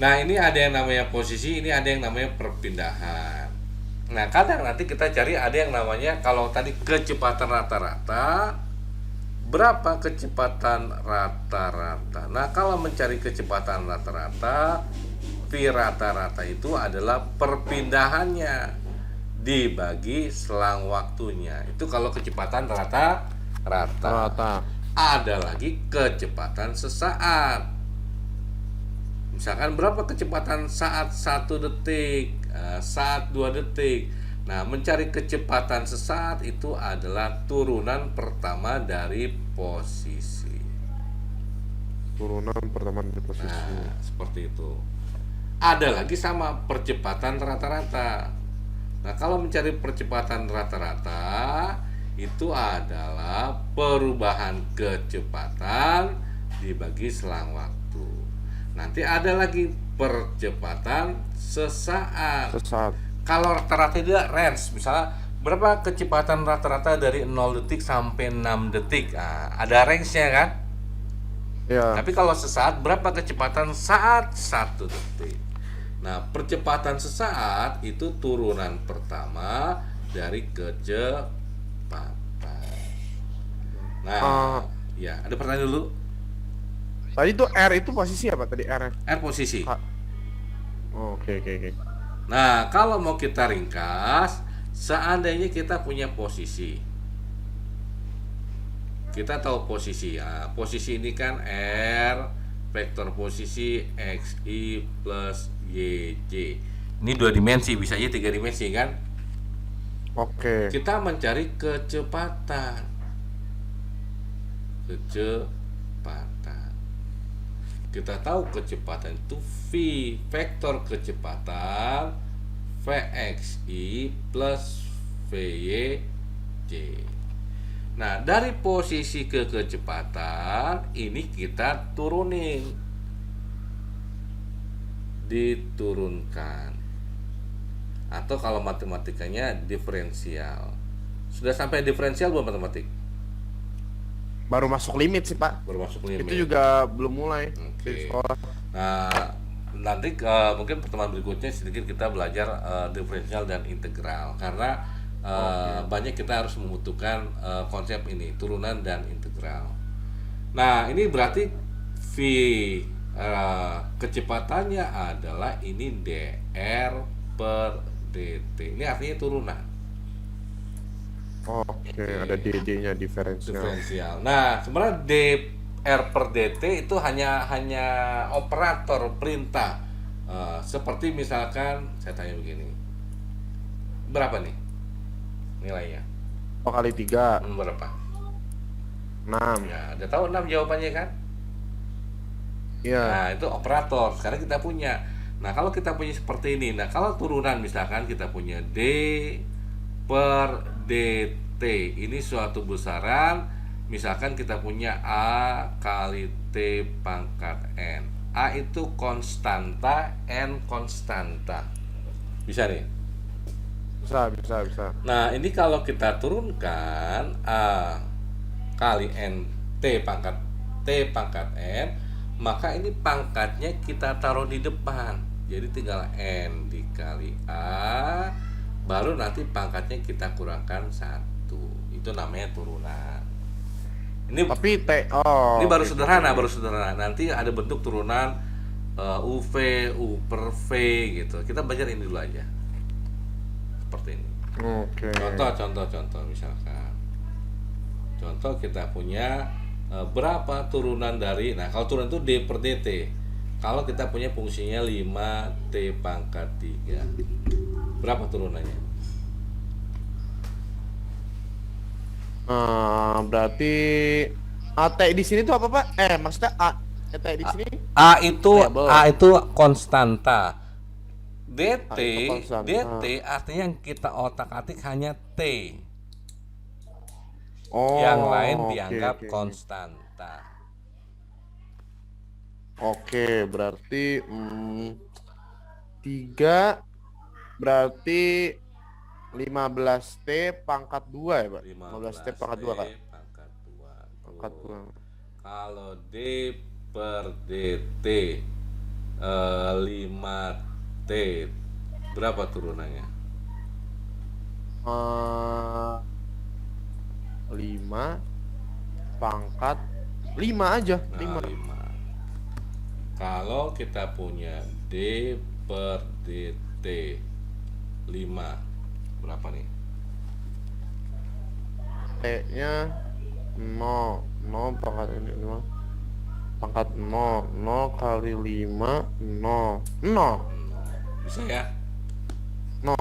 Nah, ini ada yang namanya posisi, ini ada yang namanya perpindahan. Nah, kadang nanti kita cari ada yang namanya, kalau tadi kecepatan rata-rata, berapa kecepatan rata-rata. Nah, kalau mencari kecepatan rata-rata, V rata-rata itu adalah perpindahannya dibagi selang waktunya. Itu kalau kecepatan rata-rata.
Rata.
Ada lagi kecepatan sesaat. Misalkan berapa kecepatan saat 1 detik, saat 2 detik. Nah, mencari kecepatan sesaat itu adalah turunan pertama dari posisi.
Turunan pertama dari posisi.
Nah, seperti itu. Ada lagi sama percepatan rata-rata. Nah, kalau mencari percepatan rata-rata itu adalah perubahan kecepatan dibagi selang waktu. Nanti ada lagi percepatan sesaat.
Sesaat.
Kalau rata-rata dia range, misalnya berapa kecepatan rata-rata dari 0 detik sampai 6 detik. Nah, ada range-nya kan?
Iya.
Tapi kalau sesaat berapa kecepatan saat 1 detik. Nah, percepatan sesaat itu turunan pertama dari kecepatan. Nah, ya, ada pertanyaan dulu.
Tadi tuh R itu posisi apa tadi R?
R posisi.
Oh, oke.
Nah, kalau mau kita ringkas, seandainya kita punya posisi, kita tahu posisi ya. Posisi ini kan R vektor posisi xi plus yj. Ini 2 dimensi, bisa aja 3 dimensi kan?
Oke.
Kita mencari kecepatan. Kita tahu kecepatan itu V, vektor kecepatan Vxi plus Vyj. Nah, dari posisi ke kecepatan ini kita turunin, diturunkan, atau kalau matematikanya diferensial. Sudah sampai diferensial belum matematik?
Baru masuk limit sih, Pak.
Baru masuk limit.
Itu juga belum mulai
Oke.
di sekolah.
Nah, nanti mungkin pertemuan berikutnya sedikit kita belajar diferensial dan integral, karena banyak kita harus membutuhkan konsep ini, turunan dan integral. Nah, ini berarti V kecepatannya adalah ini dr per dt. Ini artinya turunan.
Oke, ada DD-nya diferensial.
Nah, sebenarnya dr per dt itu hanya operator perintah. Seperti misalkan saya tanya begini, berapa nih nilainya?
2 kali 3
Berapa?
6.
Ya, udah tahu 6 jawabannya kan?
Iya.
Nah, itu operator. Sekarang kita punya. Nah, kalau kita punya seperti ini, nah kalau turunan misalkan kita punya d per dt, ini suatu besaran. Misalkan kita punya a kali t pangkat n. A itu konstanta, n konstanta. Bisa nih?
Bisa.
Nah, ini kalau kita turunkan a kali n t pangkat n, maka ini pangkatnya kita taruh di depan. Jadi tinggal n dikali a, baru nanti pangkatnya kita kurangkan 1. Itu namanya turunan. Ini
Tapi
ini baru
oke.
sederhana. Nanti ada bentuk turunan UV, U per V gitu. Kita belajar ini dulu aja. Seperti ini.
Oke.
Contoh misalkan. Contoh kita punya berapa turunan dari, nah kalau turunan itu D per DT. Kalau kita punya fungsinya 5T pangkat 3. Berapa turunannya?
Berarti T di sini tuh apa Pak? Maksudnya T di sini variabel.
A itu konstanta. DT,
itu konstan.
DT artinya yang kita otak-atik hanya T.
Oh,
Yang lain
oke,
dianggap
oke.
konstanta.
Oke, berarti 3 berarti 15T pangkat 2 ya, Pak? 15T pangkat 2, Kak.
Pangkat 2.
Pangkat 2.
Kalau D per DT 5T berapa turunannya?
5 pangkat 5 aja,
Nah,
5.
5. Kalau kita punya D per DT 5 berapa nih?
T-nya 0 pangkat ini 5 pangkat 0 kali 5 0
Bisa ya?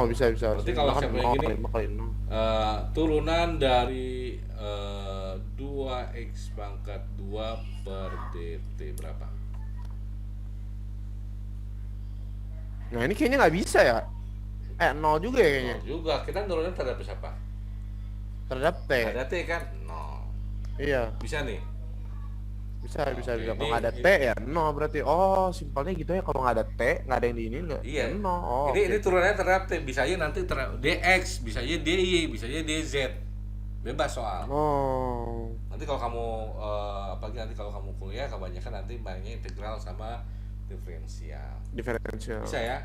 bisa
Berarti kalau saya punya
0
gini,
kali 5 kali 0
turunan dari 2x pangkat 2 per dt berapa?
Nah ini kayaknya nggak bisa ya, 0 juga ya kayaknya,
Nol juga, kita nurunin terhadap siapa?
terhadap T.
Ada T kan? 0.
Iya,
Bisa nih?
bisa
Oke,
kalau
ini-
nggak ada T ya 0 berarti. Oh simpelnya gitu ya, kalau nggak ada T nggak ada yang di ini nggak
Iya.
0. Oh,
ini
oke.
turunannya terhadap T, bisa aja nanti dx, bisa aja dy, bisa aja dz. Bebas soal.
Oh
Nanti kalau kamu apalagi nanti kalau kamu kuliah kebanyakan nanti mainnya integral sama diferensial.
diferensial.
Bisa ya?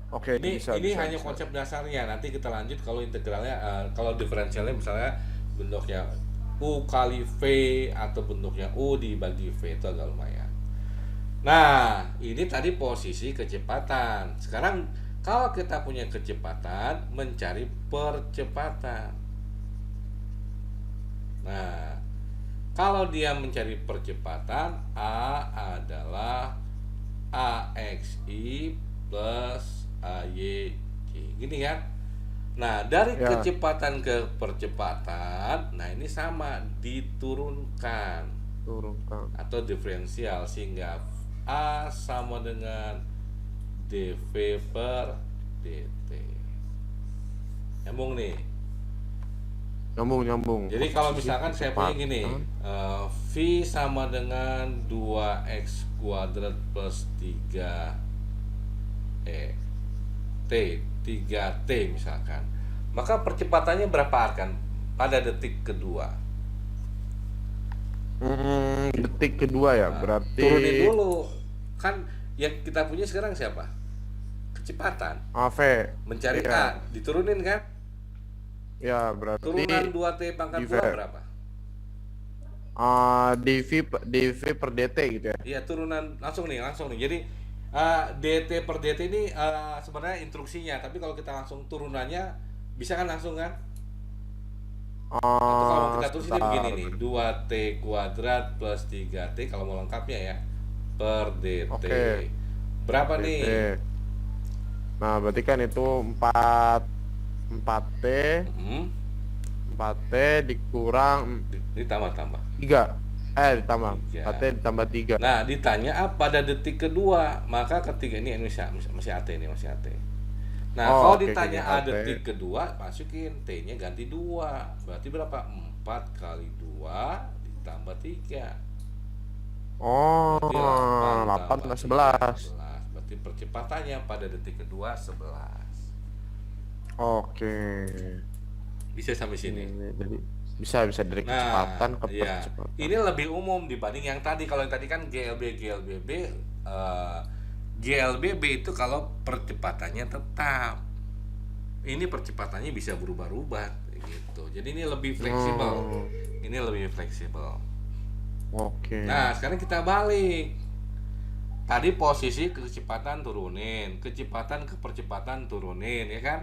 Oke,
Ini
bisa,
ini
bisa,
hanya
bisa.
konsep dasarnya. Nanti kita lanjut kalau integralnya, kalau diferensialnya misalnya bentuknya U kali V atau bentuknya U dibagi V, itu agak lumayan. Nah, ini tadi posisi kecepatan. Sekarang kalau kita punya kecepatan, mencari percepatan. Nah, kalau dia mencari percepatan, A adalah AXI plus AYC. Gini kan? Nah, dari
Ya.
kecepatan ke percepatan, nah ini sama diturunkan
Turunkan.
atau diferensial sehingga A sama dengan dV per dt. Nyambung nih.
Nyambung.
Jadi kalau
Posisi
misalkan saya punya
kecepatan.
gini, V sama dengan 2x kuadrat plus 3 3t misalkan, maka percepatannya berapa arkan pada detik kedua?
Detik kedua ya,
Nah,
berarti
turunin dulu. Kan yang kita punya sekarang siapa? Kecepatan.
V.
Mencari
Iya.
A, diturunin kan?
Ya, berarti
Turunan 2t pangkat 2 berapa?
dv per dt gitu ya.
Iya, turunan langsung nih. Jadi dt per dt ini sebenarnya instruksinya, tapi kalau kita langsung turunannya bisa kan langsung kan? Atau kalau kita tulis ini begini nih, 2t kuadrat plus 3t kalau mau lengkapnya ya, per dt.
Oke.
Berapa
dt.
nih?
Nah, berarti kan itu 4T
Hmm,
4T dikurang
ditambah-tambah.
3. Ditambah.
3.
4T ditambah 3.
Nah, ditanya pada detik kedua, maka ketika ini masih AT nih, masih AT. Nah,
Oh,
kalau
oke,
ditanya
oke,
A
AT.
detik kedua, masukin T-nya ganti 2. Berarti berapa? 4 kali 2 ditambah 3.
Oh,
Berarti
8
tambah
ke
3,
11.
11. Berarti percepatannya pada detik kedua 11.
Oke.
Bisa sampai sini.
Jadi bisa dari kecepatan ke
iya.
percepatan.
Ini lebih umum dibanding yang tadi. Kalau yang tadi kan GLBB, GLBB itu kalau percepatannya tetap. Ini percepatannya bisa berubah-ubah gitu. Jadi ini lebih fleksibel.
Oh.
Ini lebih fleksibel.
Oke.
Nah, sekarang kita balik. Tadi posisi kecepatan turunin, kecepatan ke percepatan turunin, ya kan?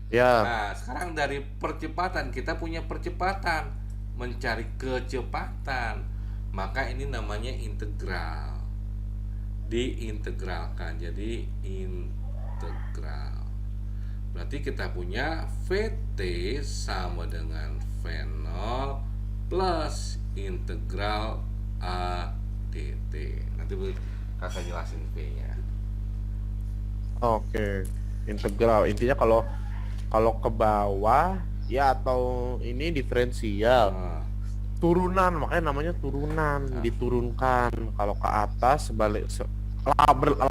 Ya.
Nah, sekarang dari percepatan kita punya percepatan, mencari kecepatan. Maka ini namanya integral. Diintegralkan. Jadi integral. Berarti kita punya VT sama dengan V0 plus integral A dt. Nanti kakak jelasin V-nya.
Oke. Integral. Intinya kalau kalau ke bawah ya atau ini diferensial.
Nah,
Turunan, makanya namanya turunan, diturunkan. Kalau ke atas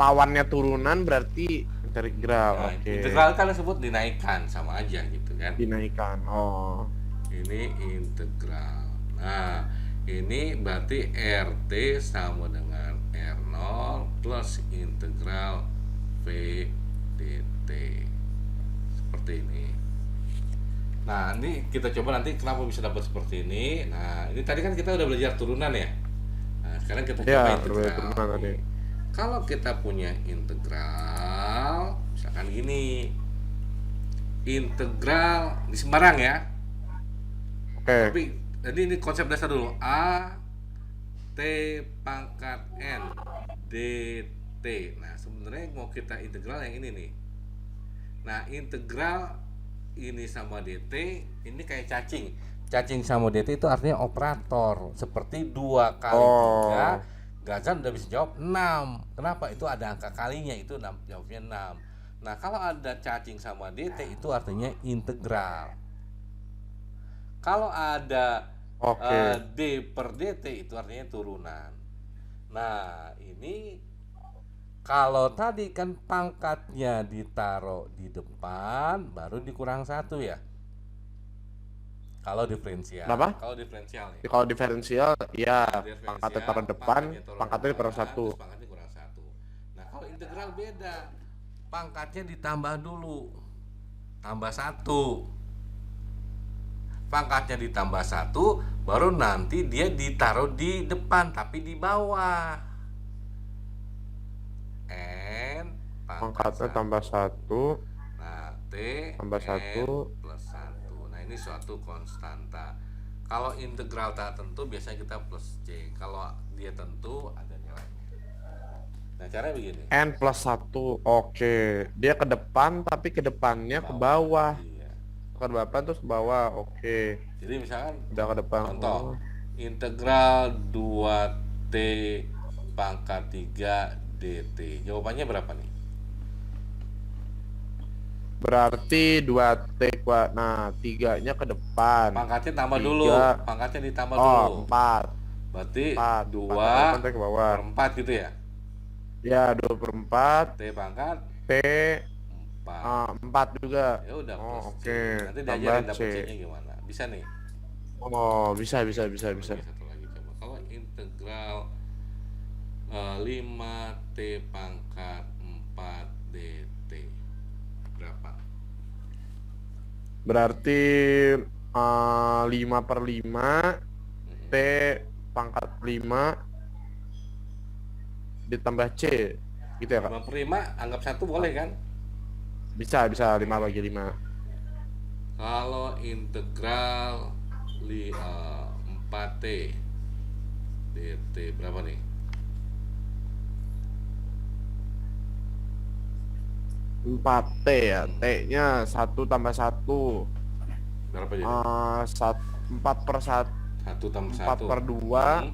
lawannya turunan berarti integral.
nah,
Oke.
integral kan disebut dinaikkan, sama aja gitu kan.
Dinaikkan. Oh.
Ini integral. Nah, ini berarti RT sama dengan R0 plus integral V dt. Seperti ini. Nah, ini kita coba nanti kenapa bisa dapat seperti ini. Nah, ini tadi kan kita udah belajar turunan ya. Nah, sekarang kita
Ya,
coba
berbeda
integral.
turunan tadi.
Kalau kita punya integral, misalkan gini. Integral di sembarang ya.
Oke.
Tapi jadi ini konsep dasar dulu. A T pangkat N dt. Nah, sebenarnya mau kita integral yang ini nih. Nah, integral ini sama dt, ini kayak cacing. Cacing sama dt itu artinya operator. Seperti 2 kali 3, Gazan udah bisa jawab 6. Kenapa? Itu ada angka kalinya, itu 6, jawabnya 6. Nah, kalau ada cacing sama dt itu artinya integral. Kalau ada d per dt itu artinya turunan. Nah, ini kalau tadi kan pangkatnya ditaruh di depan, baru dikurang 1 ya. Kalau diferensial.
Kenapa?
Kalau diferensial nih.
Kalau diferensial ya
Diferensial,
pangkatnya taruh depan,
taruh
pangkatnya
depan,
kurang 1.
terus pangkatnya kurang 1. Nah, kalau integral beda. Pangkatnya ditambah dulu. Tambah 1. Pangkatnya ditambah 1, baru nanti dia ditaruh di depan tapi di bawah. N
Pangkatnya tambah 1.
Nah, T
Tambah
N
1.
plus 1. Nah, ini suatu konstanta. Kalau integral tak tentu biasanya kita plus C. Kalau dia tentu ada nilainya. Nah, caranya begini.
N plus 1. Oke. Dia ke depan tapi ke depannya ke bawah.
Iya.
Ke depan terus ke bawah. Oke.
Jadi misalkan
Udah ke depan.
contoh,
Oh.
integral 2T pangkat 3 dt. Jawabannya berapa nih?
Berarti 2T kuadrat. Nah, 3-nya ke depan.
Pangkatnya tambah
3.
dulu. Pangkatnya ditambah
Oh,
dulu.
4.
Berarti
4.
2
Pangkatnya ke bawah.
per 4 gitu ya.
Ya, 2/4.
T pangkat
T
4.
4 juga.
Ya udah
Oh,
plus C.
oke.
Nanti
Tambah
diajarin
C.
dapet C-nya gimana. Bisa nih.
Oh, bisa.
Oke, satu lagi coba. Kalau integral 5T pangkat 4 dt berapa?
Berarti 5/5 T pangkat 5 ditambah C gitu ya, Kak?
5 per 5 anggap 1 boleh kan?
Bisa 5/5.
Kalau integral 4T dt berapa nih?
4T ya. T-nya 1 tambah 1.
Berapa jadi?
4/1.
1 tambah
4
1
per 2.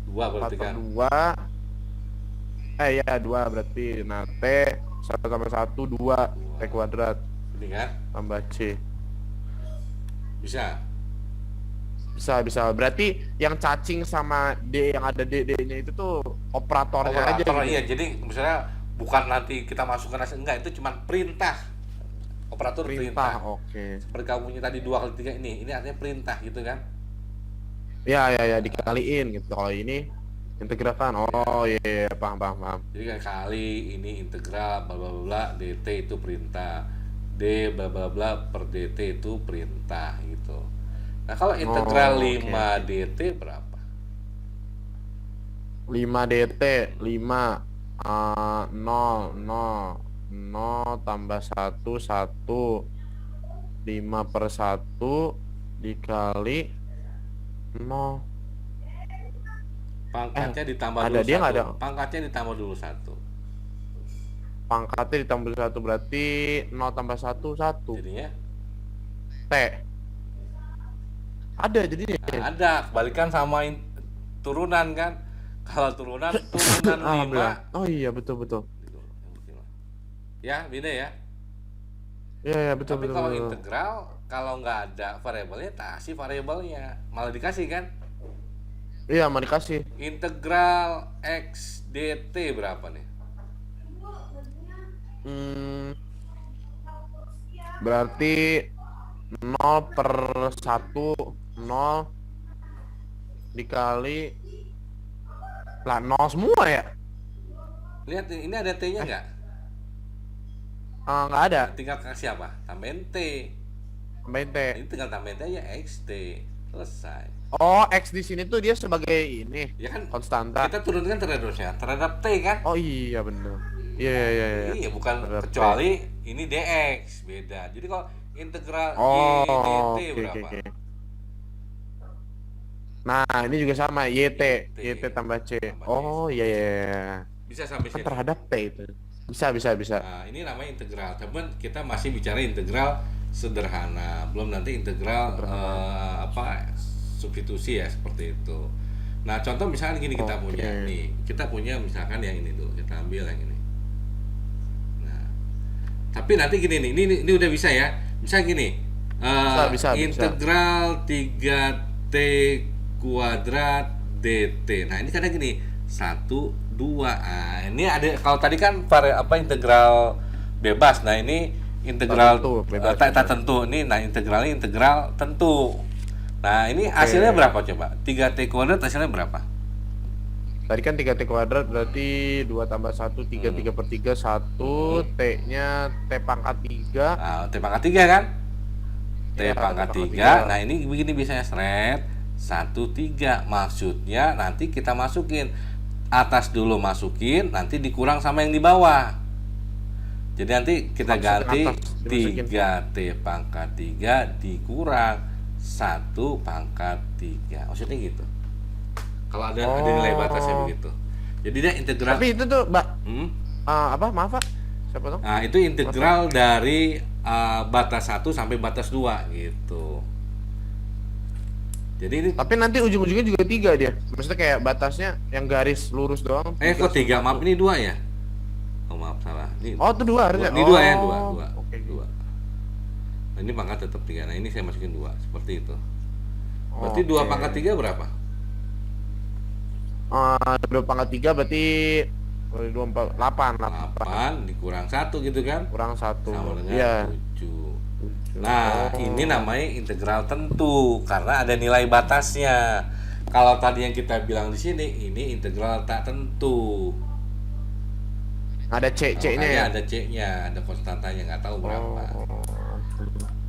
2
4
berarti
per
kan?
2. Ya 2 berarti. Nah, T 1 tambah 1 2 T kuadrat
Ini kan?
tambah C.
Bisa?
Bisa. Berarti yang cacing sama D yang ada DD-nya itu tuh operatornya aja
Operator,
gitu.
iya, jadi misalnya bukan nanti kita masukkan hasil, enggak, itu cuma perintah. Operator perintah.
Oke.
Seperti kamu punya tadi 2 kali 3 ini artinya perintah gitu kan?
Ya dikaliin gitu. Kalau ini integralkan. Oh iya, paham.
Jadi kan kali ini integral bla bla bla dt itu perintah. D bla bla bla per dt itu perintah gitu. Nah, kalau integral 5 dt berapa?
5 DT 5 0 0 0 tambah 1, 1. 5/1 dikali 0.
Pangkatnya ditambah
ada
dulu
dia nggak
1.
ada
Pangkatnya ditambah dulu 1.
pangkatnya ditambah 1 berarti 0 tambah 1, 1.
Jadinya
T. Ada jadinya.
nah, ada kebalikan sama turunan kan. Kalau turunan 5.
Alhamdulillah. Oh iya, betul.
Ya, beda ya.
Iya, betul,
Tapi
betul,
kalau
betul.
integral, kalau nggak ada variabelnya, kasih variabelnya. Malah dikasih kan.
Iya, mau dikasih.
Integral X dt berapa nih?
Berarti 0/1, 0 dikali lah 0 semua ya?
Lihat ini ada t-nya nggak?
Nggak ada.
Tinggal kasih apa? Tambahin t.
Tambahin T.
Ini tinggal tambahin t aja xt. Selesai.
Oh, X di sini tuh dia sebagai ini
Ya kan
konstanta.
kita turunkan terhadapnya terhadap t kan?
Oh iya, bener. Iya.
Iya, bukan
Terhadap T.
kecuali ini dx beda. Jadi kalau integral
Oh,
y dt
oke,
berapa?
oke. Nah, ini juga sama YT,
YT.
YT tambah C.
Tambah
Oh,
C.
iya.
Bisa sampai
Kan
sini.
terhadap T itu. Bisa.
Nah, ini namanya integral. Tapi kita masih bicara integral sederhana, belum nanti integral substitusi ya seperti itu. Nah, contoh misalkan gini kita
Oke.
punya nih, kita punya misalkan yang ini dulu, kita ambil yang ini. Nah, tapi nanti gini nih, ini udah bisa ya. Misal gini,
Bisa.
integral 3t kuadrat dt. Nah, ini kadang gini, 1, 2. Nah, ini ada kalau tadi kan integral bebas. Nah, ini integral
tentu, bebas.
tak tentu. Ini integralnya integral tentu. Nah, ini hasilnya berapa coba? 3t kuadrat hasilnya berapa?
Tadi kan 3T kuadrat berarti 2 tambah 1, 3, 3/3, 1. T-nya T pangkat 3.
Nah, T pangkat 3 kan? T
Ya,
pangkat
T pangkat
3.
3.
Nah, ini begini biasanya seret 1, 3. Maksudnya nanti kita masukin atas dulu, masukin, nanti dikurang sama yang di bawah. Jadi nanti kita
Masukin
ganti
atas, dimasukin.
3t pangkat 3 dikurang 1 pangkat 3. Maksudnya gitu. Kalau ada nilai batasnya begitu. Jadi dia integral.
Tapi itu tuh, Mbak,
Hmm?
apa? Maaf, Pak. Siapa tuh?
Nah, itu integral dari batas 1 sampai batas 2 gitu. Jadi ini
Tapi nanti ujung-ujungnya juga 3 dia. Maksudnya kayak batasnya yang garis lurus doang.
kok 3? Maaf, ini 2 ya? Oh, maaf salah. Ini
Oh, itu 2 harusnya.
Ini 2 ya,
Oh,
2.
Oke.
2. Nah, ini pangkat tetap 3. Nah, ini saya masukin 2 seperti itu. Berarti 2
Oke.
pangkat 3 berapa?
2 pangkat 3 berarti 2, 4, 8.
8 dikurang 1 gitu kan?
Kurang 1.
Sama dengan
Iya.
7. Nah, ini namanya integral tentu karena ada nilai batasnya. Kalau tadi yang kita bilang di sini, ini integral tak tentu.
Ada C-nya
Makanya
ya.
ada C-nya, ada konstantanya nggak tahu berapa.
Oh.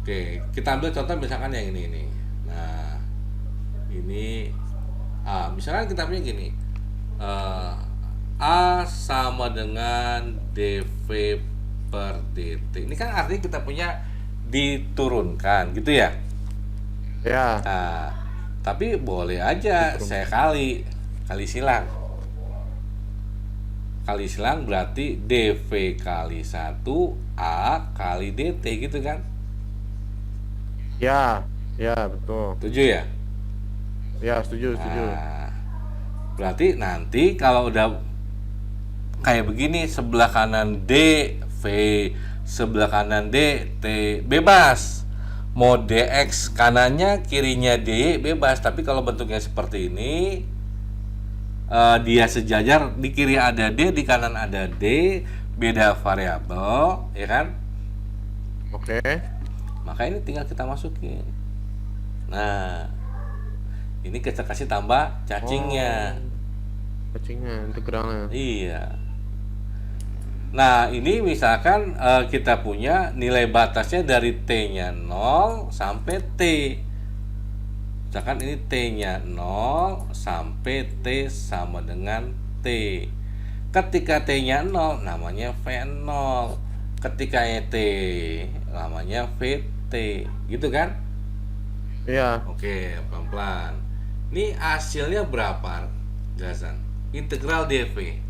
Oke, kita ambil contoh misalkan yang ini nih. Nah, ini misalkan kita punya gini. A sama dengan dv per dt. Ini kan artinya kita punya diturunkan gitu ya.
Ya.
Nah, tapi boleh aja saya kali silang. Kali silang berarti dv kali 1 A kali dt gitu kan.
Ya, betul.
Setuju ya?
Ya, setuju.
Nah, berarti nanti kalau udah kayak begini, sebelah kanan D V, sebelah kanan D T, bebas. Mau DX kanannya, kirinya D, bebas. Tapi kalau bentuknya seperti ini, dia sejajar, di kiri ada D, di kanan ada D, beda variabel, ya kan?
Oke.
Maka ini tinggal kita masukin. Nah, ini kita kasih tambah cacingnya.
Cacingnya, integralnya.
Iya. Nah, ini misalkan kita punya nilai batasnya dari T-nya 0 sampai T. Misalkan ini T-nya 0 sampai T sama dengan T. Ketika T-nya 0 namanya V0. ketika ET namanya VT, gitu kan?
Iya.
Oke, pelan-pelan. Ini hasilnya berapa, Gasan? Integral DV.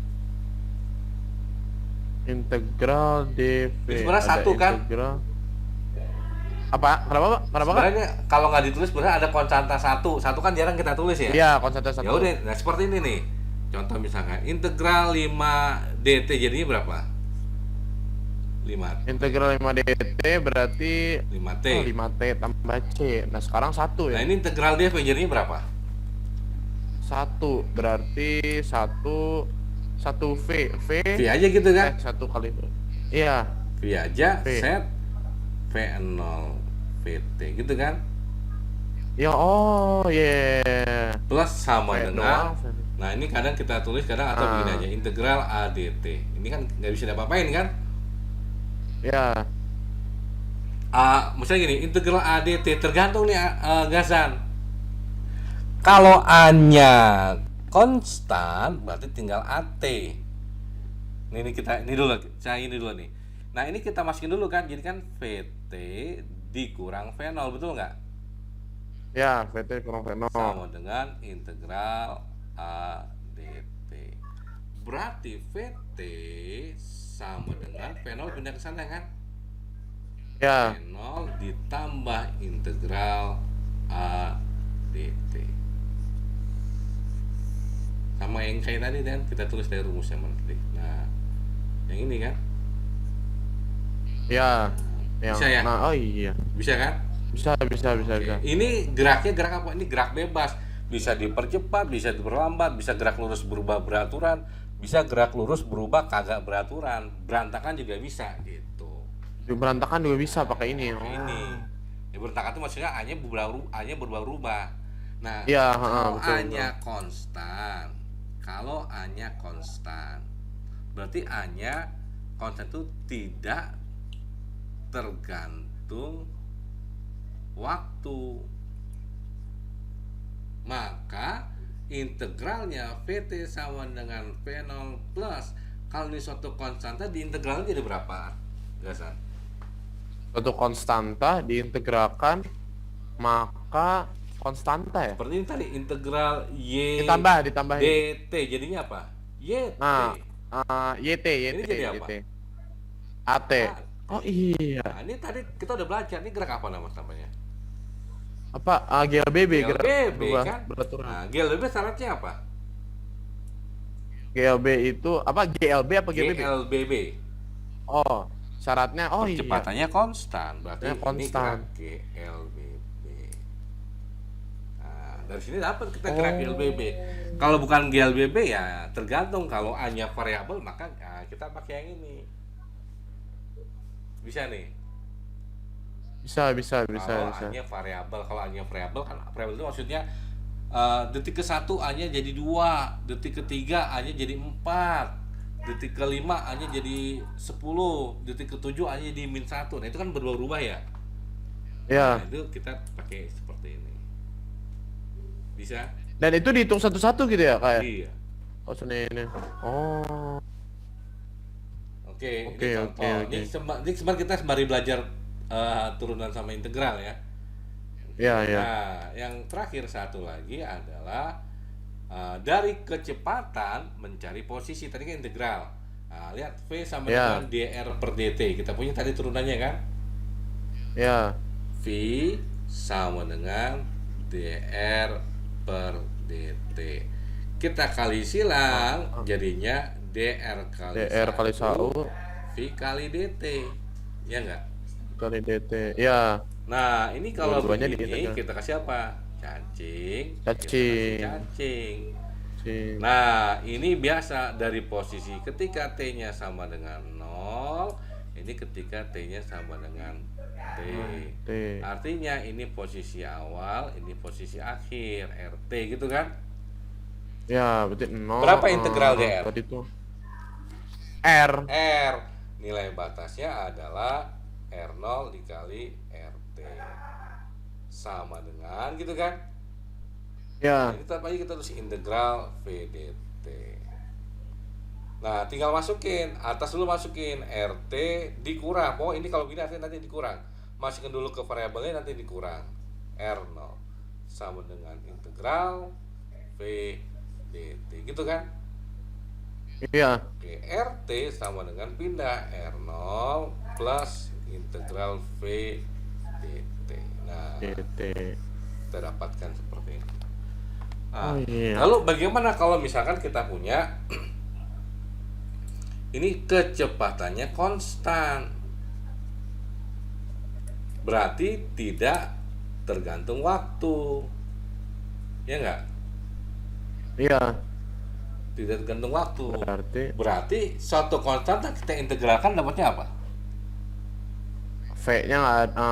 Integral DV.
Ini sebenarnya
Ada
satu kan?
integral. Apa? Kenapa, Pak? Kenapa, Kak?
Sebenarnya kalau nggak ditulis sebenarnya ada konstanta satu. Satu kan jarang kita tulis ya.
Iya, konstanta
Ya
satu.
udah, nah seperti ini nih. Contoh misalkan integral 5 dt jadinya berapa? 5
Integral 5 dt berarti
5t.
5t tambah c. Nah, sekarang 1
Nah,
ya.
ini integral dv jadinya berapa?
1 berarti 1 v.
V aja gitu kan?
1 kali. Iya.
V aja
V.
set V0 VT gitu kan?
Ya, oh, yeah.
Plus sama
V
dengan
doang.
nah ini kadang kita tulis kadang atau begini aja integral ADT. Ini kan nggak bisa diapa-apain kan?
Ya.
Misalnya gini, integral ADT tergantung nih Gasan. Kalau A-nya konstan berarti tinggal AT. Ini kita ini dulu, saya ini dulu nih. Nah, ini kita masukin dulu kan. Jadi kan VT dikurang V0, betul nggak?
Ya, VT kurang V0.
Sama dengan integral ADT. Berarti VT sama dengan V0 pindah ke sana kan?
Ya.
V0 ditambah integral ADT. Sama yang kayak tadi kan, kita tulis dari rumusnya nanti. Nah, yang ini kan?
Ya. Yang,
Bisa ya?
Nah, oh iya.
Bisa kan?
Bisa.
Oke. Ini geraknya gerak apa? Ini gerak bebas. Bisa dipercepat, bisa diperlambat, bisa gerak lurus berubah beraturan, bisa gerak lurus berubah kagak beraturan. Berantakan juga bisa gitu.
Di berantakan juga bisa pakai ini.
Kayak ini. Ya, berantakan itu maksudnya A-nya berubah-ubah. Nah,
Iya,
kalau
betul,
A-nya konstan. Kalau A-nya konstan, berarti A-nya konstan itu tidak tergantung waktu. Maka integralnya VT sama dengan V0 plus kalau ini suatu konstanta diintegralnya jadi berapa? Gasan?
Suatu konstanta diintegralkan maka konstanta ya.
Seperti ini tadi integral Y
Ditambahin.
dt jadinya apa? YT.
Nah, YT.
Ini jadi apa?
AT. Oh iya.
Nah, ini tadi kita udah belajar. Ini gerak apa namanya?
Apa? GLBB, gerak
GLBB
berubah
kan?
beraturan.
Nah, GLBB syaratnya apa?
GLB itu apa? GLB apa GBB?
GLBB.
Oh, syaratnya iya.
Kecepatannya konstan. Berarti
Ya,
ini
konstan.
gerak GLBB. Nah, dari sini dapat kita gerak GLBB. Kalau bukan GLBB ya tergantung. Kalau A-nya variabel maka kita pakai yang ini. Bisa nih.
Bisa.
Kalau A-nya variabel, kan variabel itu maksudnya detik ke-1 A-nya jadi 2, detik ke-3 A-nya jadi 4, detik ke-5 A-nya jadi 10, detik ke-7 A-nya jadi -1. Nah, itu kan berubah-ubah ya.
Ya.
Nah, itu kita pakai seperti ini. Bisa?
Dan itu dihitung satu-satu gitu ya, kayak.
Iya.
Oh, ini. Oh.
Oke,
Oke,
ini contoh.
oke.
Ini sebenarnya kita sembari belajar turunan sama integral ya.
Ya.
Nah, yang terakhir satu lagi adalah dari kecepatan mencari posisi. Tadi kan integral. Nah, lihat V sama
Ya.
dengan dr per dt. Kita punya tadi turunannya kan?
Ya.
V sama dengan dr per dt. Kita kali silang jadinya dr kali
1
V kali dt. Ya enggak?
kali dt. Ya.
Nah, ini kalau
Dua-duanya
begini
diintegral.
kita kasih apa? Cacing. Kita
Cacing.
kasih cacing.
Si.
Nah, ini biasa dari posisi ketika T-nya sama dengan 0, ini ketika T-nya sama dengan T.
T.
Artinya ini posisi awal, ini posisi akhir, RT gitu kan?
Ya, berarti 0.
Berapa integral DR?
Tadi itu R.
R. Nilai batasnya adalah R0 dikali RT. Sama dengan gitu kan?
Ya.
Jadi tetap aja kita tulis integral VDT. Nah, tinggal masukin, atas dulu masukin RT dikurang. Oh, ini kalau gini artinya nanti dikurang. Masukin dulu ke variabelnya nanti dikurang. R0 sama dengan integral V dt. Gitu kan?
Iya.
Oke, RT sama dengan pindah R0 plus integral V dt. Nah,
DT.
kita dapatkan seperti ini.
Oh
Nah,
iya.
lalu bagaimana kalau misalkan kita punya ini kecepatannya konstan, berarti tidak tergantung waktu, ya enggak?
Iya.
Tidak tergantung waktu.
Berarti
Suatu konstan kita integralkan dapatnya apa?
V-nya nggak ada.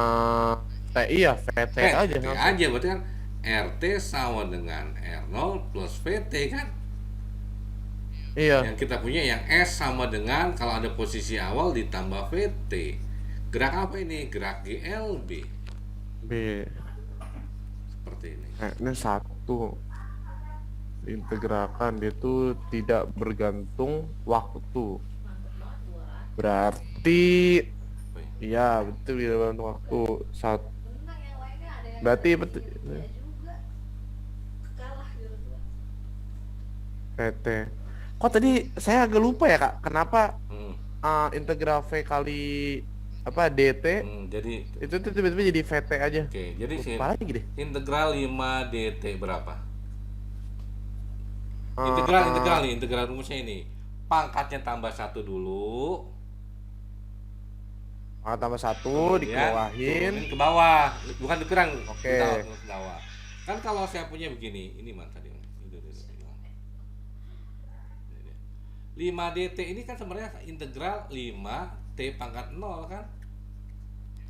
TI ya, VT aja.
VT aja, berarti kan RT sama dengan R0 plus VT kan?
Iya.
Yang kita punya yang S sama dengan kalau ada posisi awal ditambah VT. Gerak apa ini? Gerak GLB.
B.
Seperti ini.
Ini satu. Diintegralkan dia tuh tidak bergantung waktu. Berarti iya betul tidak bergantung waktu. Satu. Berarti betul. PT. Kok tadi saya agak lupa ya kak, kenapa integral V kali apa DT
Jadi
itu tuh tiba-tiba jadi VT aja.
oke, jadi
Lupa lagi deh.
integral 5 dt berapa?
Eh,
Integral rumusnya ini. Pangkatnya tambah 1 dulu.
tambah satu
Kemudian
dikeluahin.
turunin ke bawah, bukan dikurang.
Oke.
Kita ke bawah. Kan kalau saya punya begini, ini mana tadi? 5 dt ini kan sebenarnya integral 5 t pangkat 0 kan?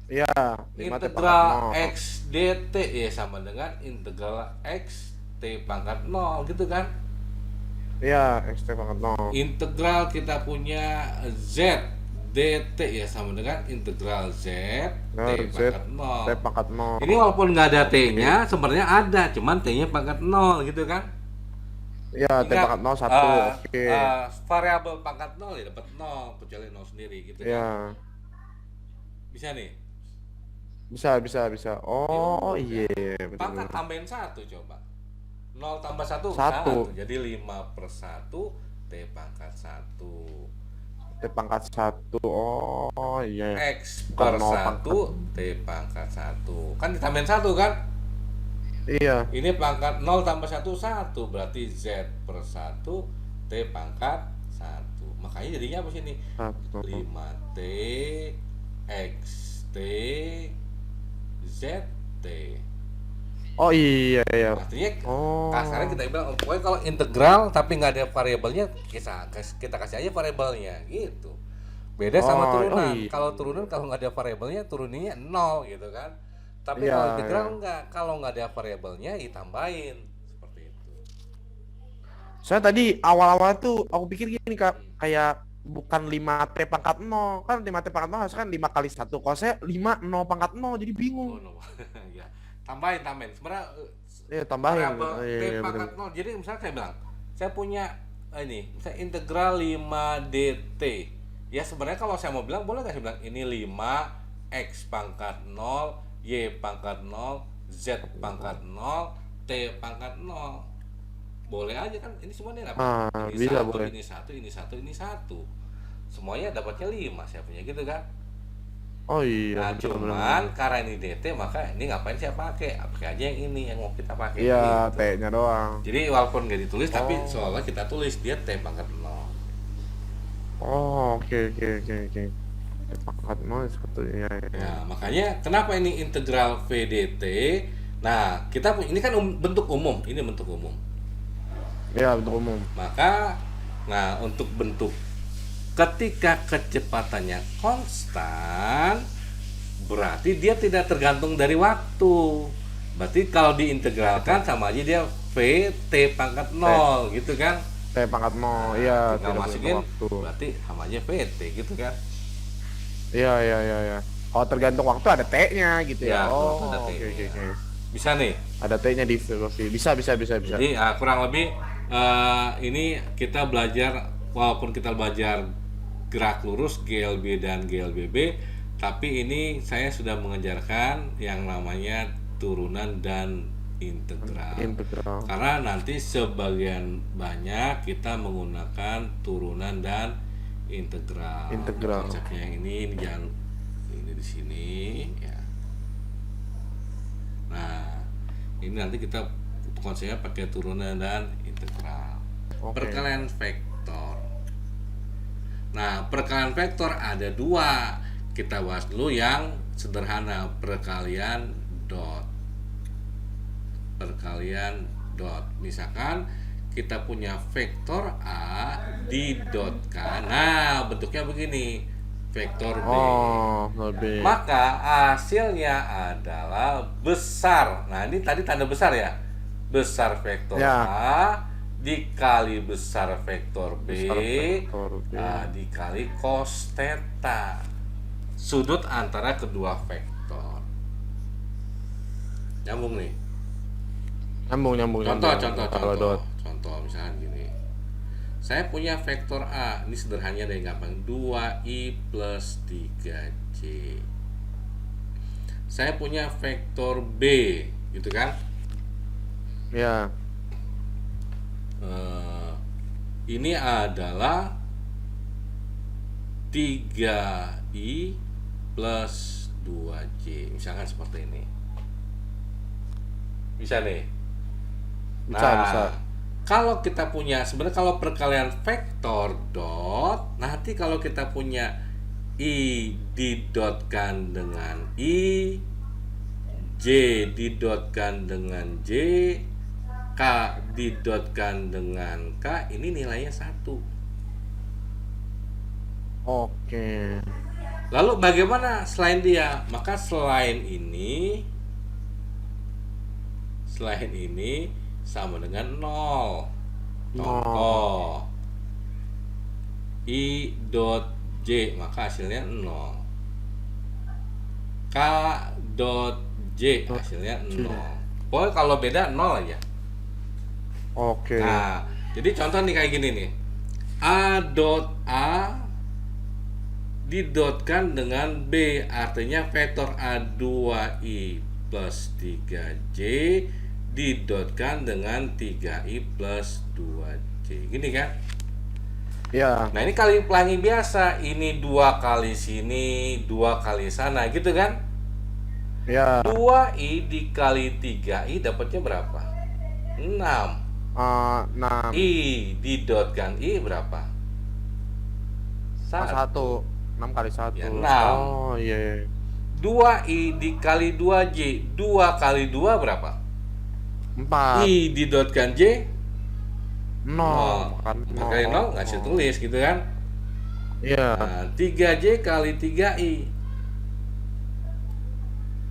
Iya, 5 T
Integral
pangkat 0.
x dt ya sama dengan integral x t pangkat 0 gitu kan?
Iya, X T pangkat 0.
Integral kita punya z dt ya sama dengan integral z
Nah,
t
Z
pangkat 0.
T pangkat 0.
Ini walaupun nggak ada t-nya, sebenarnya ada, cuman t-nya pangkat 0 gitu kan?
Iya, T
Ingat,
pangkat 0 1. Oke.
variabel pangkat 0 ya dapat 0 kecuali 0 sendiri gitu kan?
Iya.
Bisa nih.
Bisa. Oh,
Ya udah.
iya, betul.
Pangkat tambahin 1 coba. 0 tambah 1
Satu.
jadi 5/1 t pangkat 1
T pangkat 1. Oh, iya.
x
Bukan
per
0
1 t pangkat 1 kan ditambahin 1 kan?
Iya.
Ini pangkat 0 tambah 1 1 berarti z per 1 t pangkat 1. Makanya jadinya apa sih ini?
1.
5t x t z t.
Oh, iya.
Artinya
Oh.
kasarnya kita bilang pokoknya kalau integral tapi nggak ada variabelnya kita kasih aja variabelnya gitu. Beda sama
Oh,
turunan.
iya.
Kalau turunan kalau nggak ada variabelnya turunannya 0 gitu kan. Tapi
Iya,
kalau integral
iya.
enggak, kalau nggak ada variabelnya ditambahin seperti itu.
Saya tadi awal-awal tuh aku pikir gini Kak, kayak bukan 5T pangkat 0. Kan 5T pangkat 0 harusnya kan 5 kali 1. Kalau saya 5 0 pangkat 0 jadi
Oh,
bingung.
no. Ya. Tambahin. Sebenarnya
Iya, tambahin.
variabel
Oh, iya,
t
bener.
pangkat 0. Jadi misalnya saya bilang, saya punya ini, misalnya integral 5 dt. Ya sebenarnya kalau saya mau bilang boleh nggak saya bilang ini 5 x pangkat 0, y pangkat 0, z pangkat 0, t pangkat 0. Boleh aja kan, ini semuanya dapat. Ini
bisa,
1,
boleh.
ini 1. Semuanya dapatnya 5 saya punya gitu kan.
Oh iya,
Nah,
betul,
cuman
bener.
karena ini DT maka ini ngapain saya pakai? Pakai aja yang ini yang mau kita pakai.
Iya,
gitu.
T-nya doang.
Jadi walaupun nggak ditulis tapi
Oh.
seolah kita tulis dia T pangkat 0.
Oh, oke. T pangkat 0 sebetulnya.
Ya,
Ya.
makanya kenapa ini integral VDT? Nah, kita ini kan bentuk umum, ini bentuk umum.
Ya, untuk umum.
Maka nah untuk bentuk ketika kecepatannya konstan berarti dia tidak tergantung dari waktu. Berarti kalau diintegralkan sama aja dia VT pangkat 0 gitu kan.
T pangkat 0. Iya,
Tinggal
tidak
masukin
bergantung waktu.
berarti sama aja VT gitu kan.
Iya. Kalau tergantung waktu ada T-nya gitu ya.
Ya,
Oh,
ada
oke.
T-nya. Bisa nih.
Ada T-nya di filosofi. Bisa.
Jadi kurang lebih ini kita belajar walaupun kita belajar gerak lurus GLB dan GLBB, tapi ini saya sudah mengajarkan yang namanya turunan dan integral.
Integral.
Karena nanti sebagian banyak kita menggunakan turunan dan integral.
Integral.
Konsepnya yang ini jangan ini di sini ya. Nah, ini nanti kita konsepnya pakai turunan dan integral.
Oke.
Perkalian vektor. Nah, perkalian vektor ada dua. Kita bahas dulu yang sederhana, perkalian dot. Perkalian dot. Misalkan kita punya vektor A didotkan. Nah, bentuknya begini. Vektor B.
Oh, lebih.
Maka hasilnya adalah besar. Nah, ini tadi tanda besar ya. Besar vektor
Ya.
A dikali besar vektor B,
Besar vektor B.
dikali cos theta. Sudut antara kedua vektor. Nyambung nih.
Nyambung.
Contoh misalnya gini. Saya punya vektor A, ini sederhananya dan gampang, 2i plus 3j. Saya punya vektor B, gitu kan?
Ya.
Ini adalah 3i plus 2j, misalkan seperti ini. Bisa nih.
Bisa.
Kalau kita punya, sebenarnya kalau perkalian vektor dot, nanti kalau kita punya i didotkan dengan i, j didotkan dengan j, k didotkan dengan k, ini nilainya 1.
Oke.
Lalu bagaimana selain dia? Maka selain ini sama dengan 0. Contoh i dot j, maka hasilnya 0. K dot j hasilnya 0. Pokoknya kalau beda 0 aja.
Oke.
Nah, jadi contoh nih kayak gini nih. A dot A didotkan dengan B, artinya vektor A2i plus 3j didotkan dengan 3i plus 2j. Gini kan?
Ya.
Nah, ini kali pelangi biasa. Ini 2 kali sini, 2 kali sana, gitu kan?
Ya.
2i dikali 3i dapatnya berapa? 6.
6.
I didotkan I berapa? 1.
6 kali 1.
Ya, 6.
Oh, iya.
2i dikali 2j, 2 kali 2 berapa?
4.
I didotkan J
0.
0.
Kan
Kali 0 nggak bisa tulis gitu kan?
Iya.
Nah, 3J kali 3I.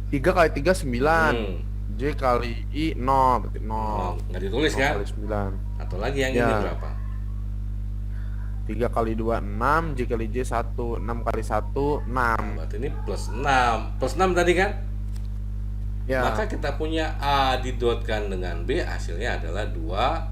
3 kali 3 9. J kali I 0, berarti 0.
Nggak ditulis kan?
Kali 9.
Atau lagi yang
Ya.
ini berapa?
3 kali 2 6, J kali J 1, 6 kali 1 6.
Berarti ini plus 6. Plus 6 tadi kan?
Ya.
Maka kita punya A didotkan dengan B, hasilnya adalah 12.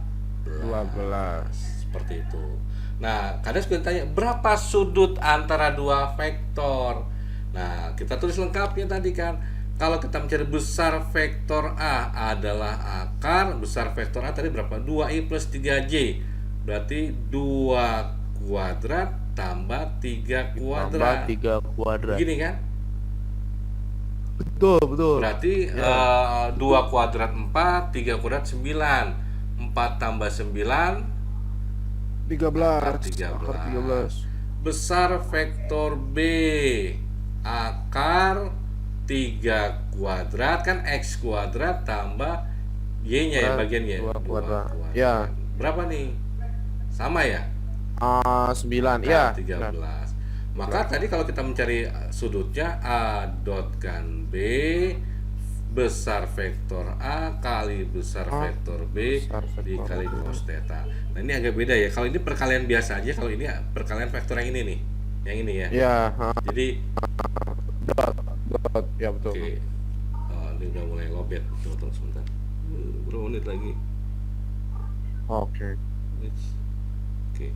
Seperti itu. Nah, kadang suka ditanya berapa sudut antara dua vektor. Nah, kita tulis lengkapnya tadi kan. Kalau kita mencari besar vektor A adalah akar besar vektor A tadi berapa? 2i plus 3j. Berarti 2 kuadrat tambah 3 kuadrat.
Tambah 3 kuadrat.
Begini kan?
Betul.
Berarti 2 kuadrat 4, 3 kuadrat 9. 4 tambah 9
13.
13. Besar vektor B akar 3 kuadrat kan x kuadrat tambah y-nya ya bagiannya.
2 kuadrat.
Dua
Ya.
Berapa nih? Sama ya?
9.
Nah,
Ya.
13. Maka tadi kalau kita mencari sudutnya A dot kan B besar vektor A kali besar vektor B
besar vektor
dikali
B.
cos theta. Nah, ini agak beda ya. Kalau ini perkalian biasa aja, kalau ini perkalian vektor yang ini nih. Yang ini ya.
Ya.
Jadi
Dot. Ya betul.
oke. Oh, ini udah mulai lobet. Tunggu sebentar. Berapa menit lagi?
Oke.
Oke.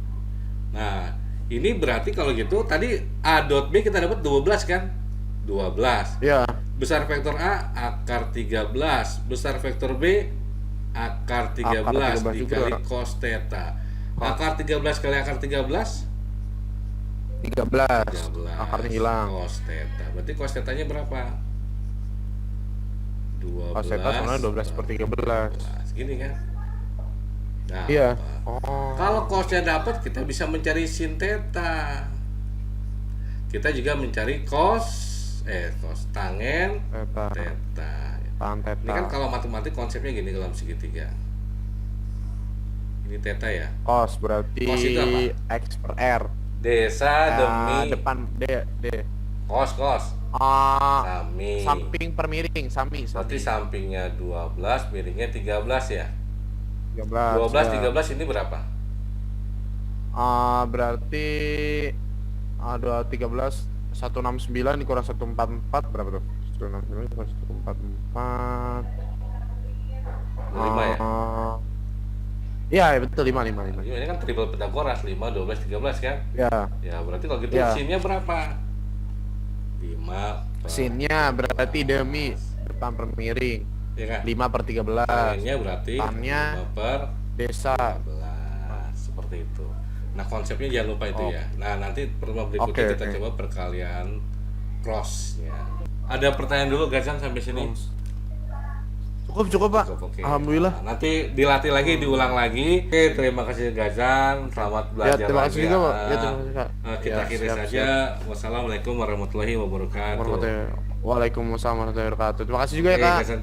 Nah, ini berarti kalau gitu tadi A dot B kita dapat 12 kan? 12.
Iya.
Besar vektor A akar 13, besar vektor B akar 13
13
dikali
juga.
cos theta. Akar 13 kali akar 13
13.
13
Akarnya hilang.
cos theta. Berarti cos thetanya berapa? 12
Cos theta sebenarnya 12 per 13.
12. Gini kan? Nah,
Iya. Oh.
kalau cosnya dapat, kita bisa mencari sin theta. Kita juga mencari cos tangen
Theta.
theta.
Tan theta.
Ini kan kalau matematik konsepnya gini dalam segitiga. Ini theta ya.
Cos berarti
Cos itu apa?
X per R.
Desa demi
Depan D.
cos
Ah,
sami.
samping per miring, sami.
Berarti sampingnya 12, miringnya 13 ya.
13.
12
ya.
13 ini berapa?
Berarti ada 13 169 dikurang 144 berapa tuh? 169 dikurang 144.
5 ya.
Iya, betul 5.
Ini kan triple Pythagoras 5 12 13 kan?
Ya.
Ya, berarti kalau gitu
Ya.
sinnya berapa? 5
Sinnya berarti demi depan per miring.
ya kan?
5 per 13.
Tangennya berarti
Tannya
5 per
desa.
13 seperti itu. Nah, konsepnya jangan lupa itu
Oh.
ya. Nah, nanti pertemuan berikutnya
Oke,
kita
oke.
coba perkalian cross-nya. Ada pertanyaan dulu Gajan sampai sini?
Cukup Pak.
Cukup, oke.
Alhamdulillah.
Nah, nanti dilatih lagi, diulang lagi. Oke, terima kasih Gajan. Selamat
Ya,
belajar
terima
lagi.
kasih juga, Pak. Ya, terima kasih, Kak.
Kita
Ya,
akhiri
siap,
saja. Wassalamualaikum warahmatullahi wabarakatuh.
Waalaikumsalam warahmatullahi wabarakatuh. Terima kasih juga ya,
Oke,
Kak.
Gajan.